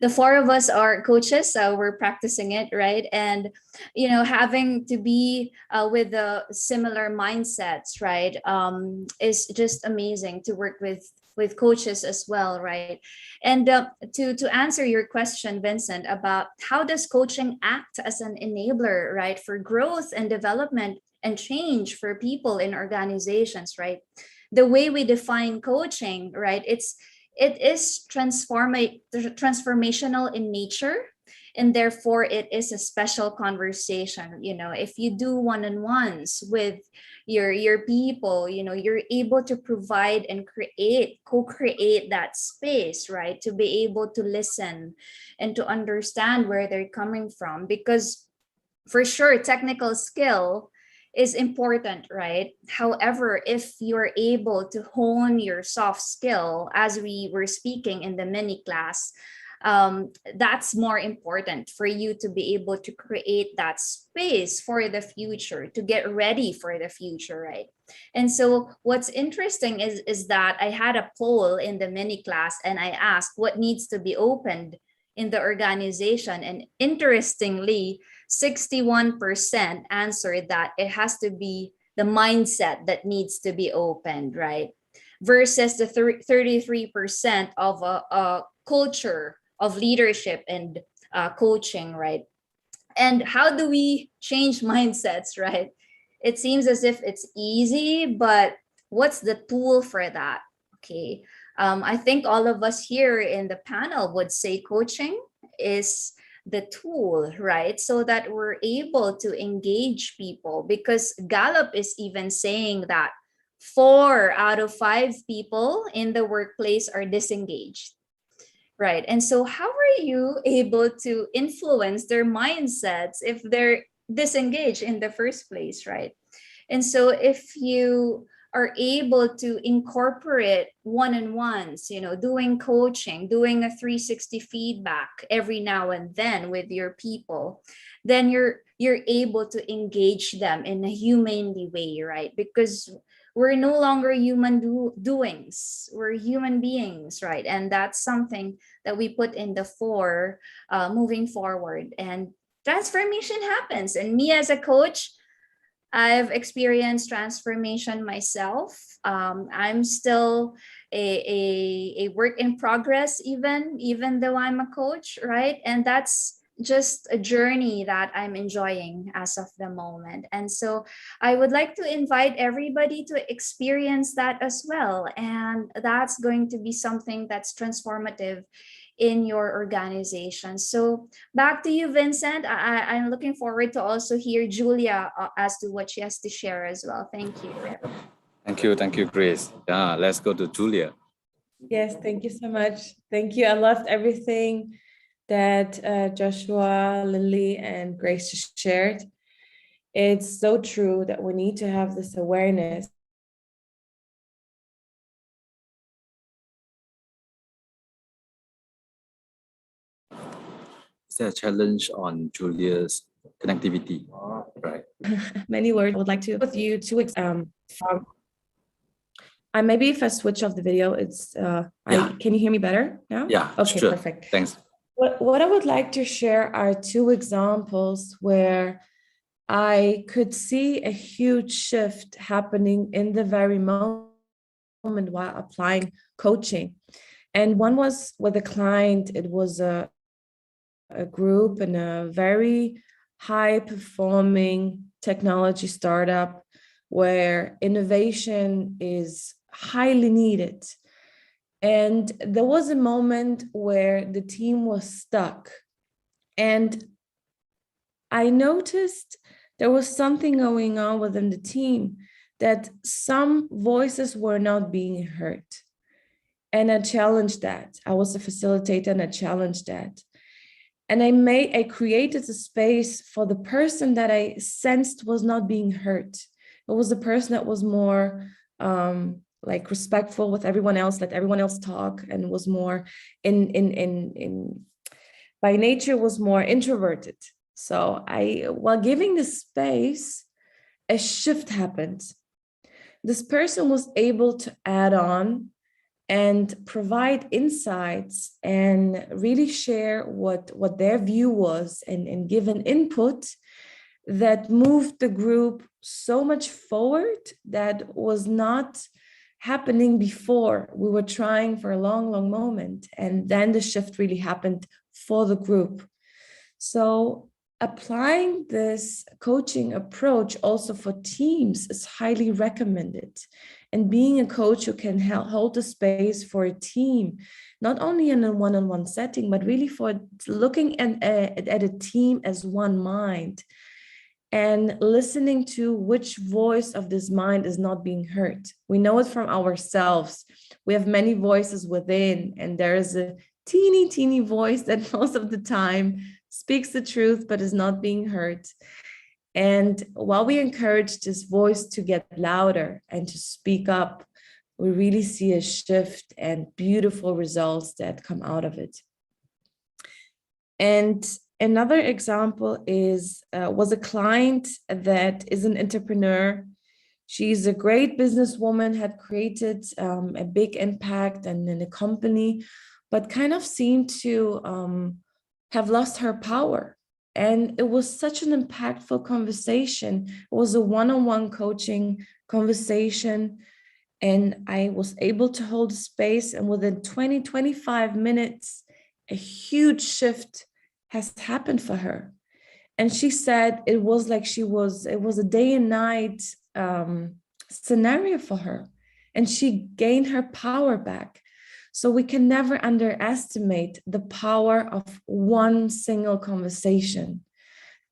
The four of us are coaches, so we're practicing it, right? And having to be with the similar mindsets, right, is just amazing to work with coaches as well, right? And to answer your question, Vincent, about how does coaching act as an enabler, right, for growth and development and change for people in organizations, right? The way we define coaching, right, it is transformational in nature, and therefore it is a special conversation. If you do one-on-ones with your people, you're able to provide and co-create that space, right, to be able to listen and to understand where they're coming from. Because for sure, technical skill is important, right? However, if you're able to hone your soft skill, as we were speaking in the mini class, that's more important for you to be able to create that space for the future, to get ready for the future, right? And so what's interesting is that I had a poll in the mini class and I asked what needs to be opened in the organization. And interestingly, 61% answered that it has to be the mindset that needs to be opened, right? Versus the 33% of a culture of leadership and coaching, right? And how do we change mindsets, right? It seems as if it's easy, but what's the tool for that? Okay. I think all of us here in the panel would say coaching is the tool, right? So that we're able to engage people, because Gallup is even saying that 4 out of 5 people in the workplace are disengaged, right? And so how are you able to influence their mindsets if they're disengaged in the first place, right? And so if you are able to incorporate one-on-ones, doing coaching, doing a 360 feedback every now and then with your people, then you're able to engage them in a humanely way, right? Because we're no longer human doings. We're human beings, right? And that's something that we put in the fore moving forward. And transformation happens. And me as a coach, I've experienced transformation myself. I'm still a work in progress, even though I'm a coach, right? And that's just a journey that I'm enjoying as of the moment. And so I would like to invite everybody to experience that as well. And that's going to be something that's transformative in your organization. So back to you, Vincent. I'm looking forward to also hear Julia as to what she has to share as well. Thank you. Thank you, Grace. Yeah, let's go to Julia. Yes, thank you so much. Thank you. I loved everything that Joshua, Lily, and Grace just shared. It's so true that we need to have this awareness. Is there a challenge on Julia's connectivity? Right. Many words I would like to with you from maybe if I switch off the video, it's can you hear me better now? Yeah. Okay, sure. perfect. Thanks. What I would like to share are two examples where I could see a huge shift happening in the very moment while applying coaching. And one was with a client. It was a group in a very high performing technology startup where innovation is highly needed. And there was a moment where the team was stuck. And I noticed there was something going on within the team, that some voices were not being heard. And I challenged that. I was a facilitator and I challenged that. And I created a space for the person that I sensed was not being heard. It was the person that was more like respectful with everyone else, let everyone else talk, and was more by nature was more introverted. So while giving the space, a shift happened. This person was able to add on and provide insights and really share what their view was and give an input that moved the group so much forward that was not happening before. We were trying for a long, long moment, and then the shift really happened for the group. So applying this coaching approach also for teams is highly recommended. And being a coach who can hold the space for a team, not only in a one-on-one setting, but really for looking at a team as one mind and listening to which voice of this mind is not being heard. We know it from ourselves. We have many voices within, and there is a teeny, teeny voice that most of the time speaks the truth, but is not being heard. And while we encourage this voice to get louder and to speak up, we really see a shift and beautiful results that come out of it. And another example was a client that is an entrepreneur. She's a great businesswoman, had created a big impact and in a company, but kind of seemed to have lost her power. And it was such an impactful conversation. It was a one-on-one coaching conversation. And I was able to hold space. And within 20, 25 minutes, a huge shift has happened for her. And she said it was like it was a day and night scenario for her. And she gained her power back. So we can never underestimate the power of one single conversation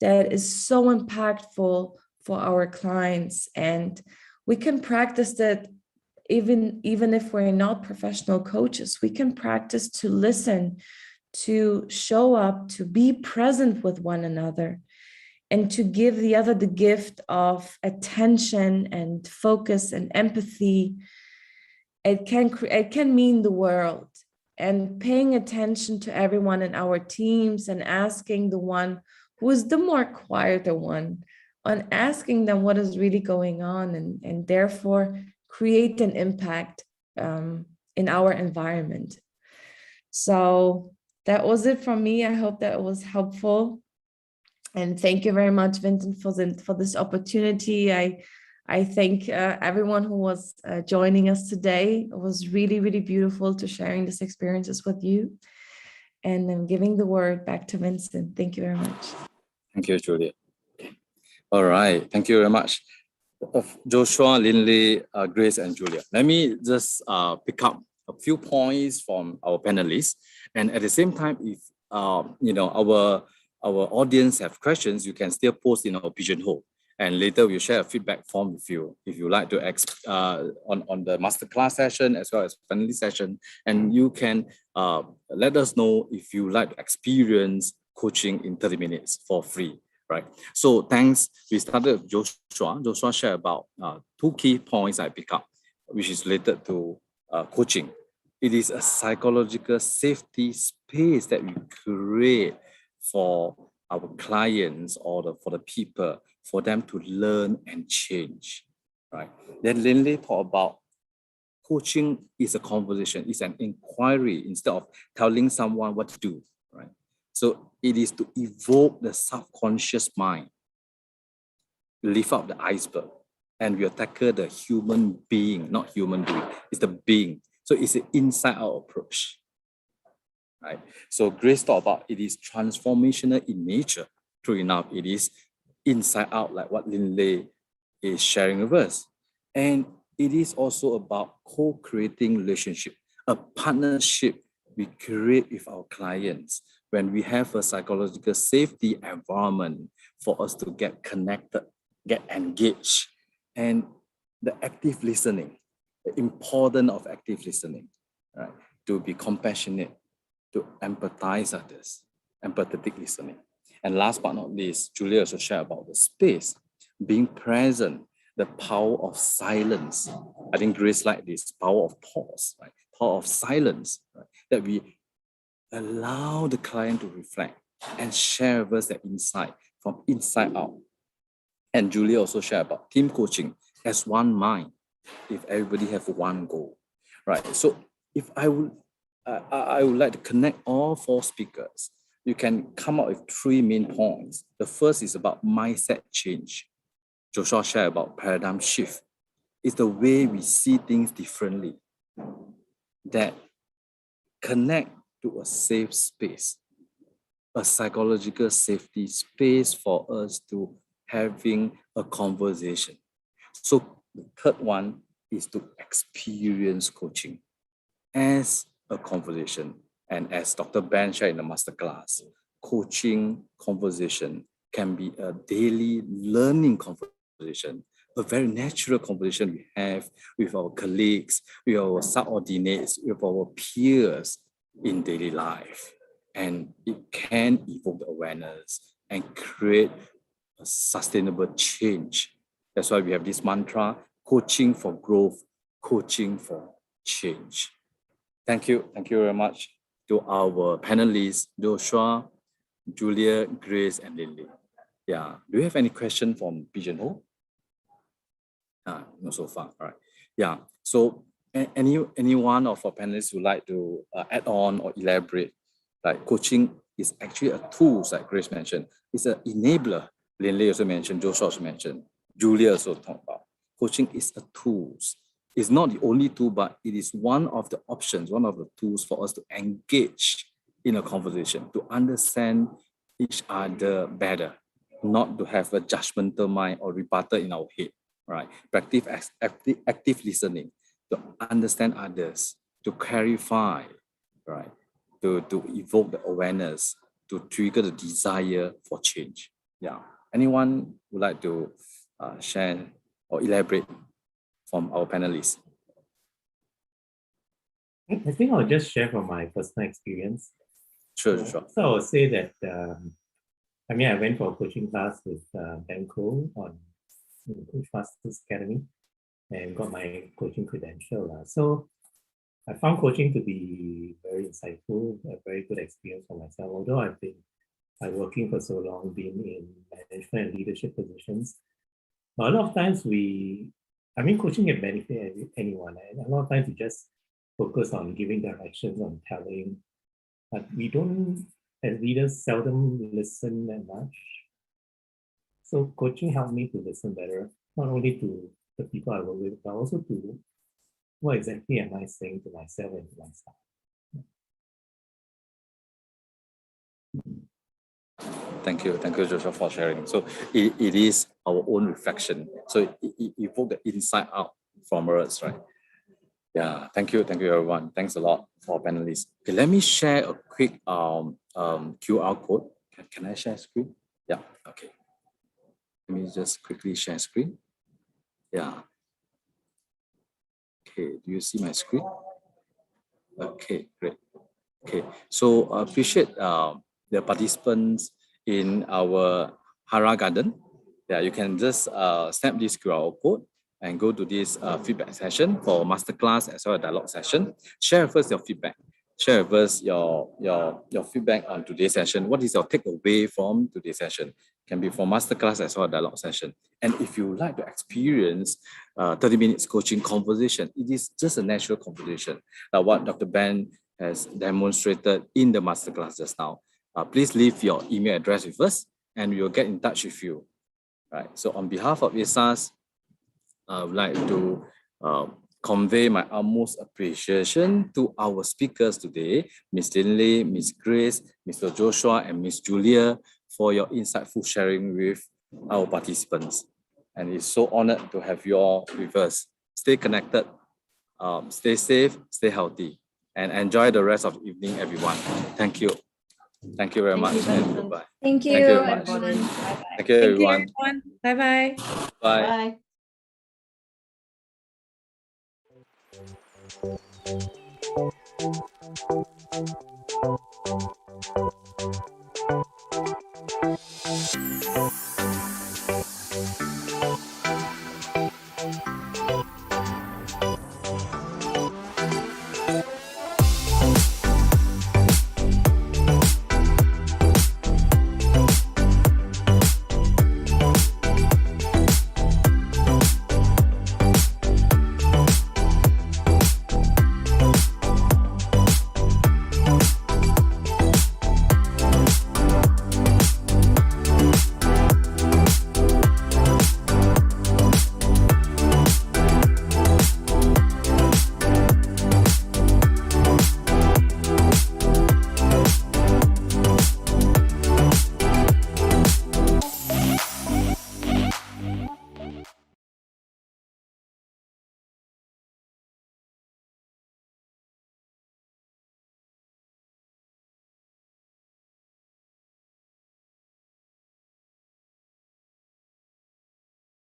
that is so impactful for our clients. And we can practice that even if we're not professional coaches. We can practice to listen, to show up, to be present with one another, and to give the other the gift of attention and focus and empathy. It can mean the world. And paying attention to everyone in our teams and asking the one who is the more quieter one, on asking them what is really going on, and therefore create an impact in our environment. So that was it from me. I hope that was helpful. And thank you very much, Vincent, for this opportunity. I thank everyone who was joining us today. It was really, really beautiful to sharing these experiences with you. And I'm giving the word back to Vincent. Thank you very much. Thank you, Julia. All right, thank you very much. Joshua, Linley, Grace, and Julia. Let me just pick up a few points from our panelists. And at the same time, if our audience have questions, you can still post in our pigeonhole. And later we'll share a feedback form with you if you like to on the masterclass session as well as panelist session. And you can let us know if you like to experience coaching in 30 minutes for free, right? So thanks. We started with Joshua. Joshua shared about 2 key points I pick up, which is related to coaching. It is a psychological safety space that we create for our clients or for the people, for them to learn and change, right? Then Linley talked about coaching is a conversation, it's an inquiry instead of telling someone what to do, right? So it is to evoke the subconscious mind, lift up the iceberg, and we'll tackle the human being, not human doing, it's the being. So it's an inside-out approach, right? So Grace talked about it is transformational in nature. True enough, it is inside out, like what Linley is sharing with us. And it is also about co-creating relationship, a partnership we create with our clients when we have a psychological safety environment for us to get connected, get engaged, and the active listening, the importance of active listening, right? To be compassionate, to empathize others, empathetic listening. And last but not least, Julia also shared about the space, being present, the power of silence. I think Grace liked this, power of pause, right? Power of silence, right? That we allow the client to reflect and share with us their insight from inside out. And Julia also shared about team coaching as one mind, if everybody have one goal, right? So if I would like to connect all 4 speakers. You can come up with 3 main points. The first is about mindset change. Joshua shared about paradigm shift. It's the way we see things differently that connect to a safe space, a psychological safety space for us to having a conversation. So the third one is to experience coaching as a conversation. And as Dr. Ben shared in the masterclass, coaching conversation can be a daily learning conversation, a very natural conversation we have with our colleagues, with our subordinates, with our peers in daily life. And it can evoke the awareness and create a sustainable change. That's why we have this mantra, coaching for growth, coaching for change. Thank you very much to our panelists, Joshua, Julia, Grace, and Lily. Yeah, do you have any question from Pigeonhole? Not so far, all right. Yeah, so any one of our panelists would like to add on or elaborate, like coaching is actually a tool, like Grace mentioned. It's an enabler. Linley also mentioned, Joshua also mentioned, Julia also talked about. Coaching is a tool. It's not the only tool, but it is one of the options, one of the tools for us to engage in a conversation, to understand each other better, not to have a judgmental mind or rebuttal in our head, right? Practice active listening, to understand others, to clarify, right? To evoke the awareness, to trigger the desire for change. Yeah. Anyone would like to share or elaborate from our panelists? I think I'll just share from my personal experience. Sure. So I would say that, I went for a coaching class with Ben Cole on Coach Masters Academy and got my coaching credential. So I found coaching to be very insightful, a very good experience for myself. Although I've been working for so long, being in management and leadership positions, but a lot of times we I mean, coaching can benefit anyone. And a lot of times we just focus on giving directions, on telling, but we don't, as leaders, seldom listen that much. So coaching helped me to listen better, not only to the people I work with, but also to what exactly am I saying to myself and to my staff. Thank you, Joshua, for sharing. So it is our own reflection. So it evoked the inside out from us, right? Yeah, thank you, everyone. Thanks a lot for panelists. Okay, let me share a quick QR code. Can I share screen? Yeah, okay. Let me just quickly share screen. Yeah. Okay, do you see my screen? Okay, great. Okay, so I appreciate the participants in our Hara Garden. Yeah, you can just snap this QR code and go to this feedback session for masterclass as well as dialogue session. Share with us your feedback. Share with us your feedback on today's session. What is your takeaway from today's session? Can be for masterclass as well as dialogue session. And if you like to experience 30 minutes coaching conversation, it is just a natural conversation. Like what Dr. Ben has demonstrated in the masterclass just now. Please leave your email address with us and we will get in touch with you. Right. So on behalf of ISAS, I would like to convey my utmost appreciation to our speakers today, Ms. Linley, Ms. Grace, Mr. Joshua, and Ms. Julia, for your insightful sharing with our participants. And it's so honored to have you all with us. Stay connected, stay safe, stay healthy, and enjoy the rest of the evening, everyone. Thank you. Thank you very much, and goodbye. Thank you, Thank you very much. everyone. Bye-bye. Thank you, everyone. Bye-bye. Bye. Bye.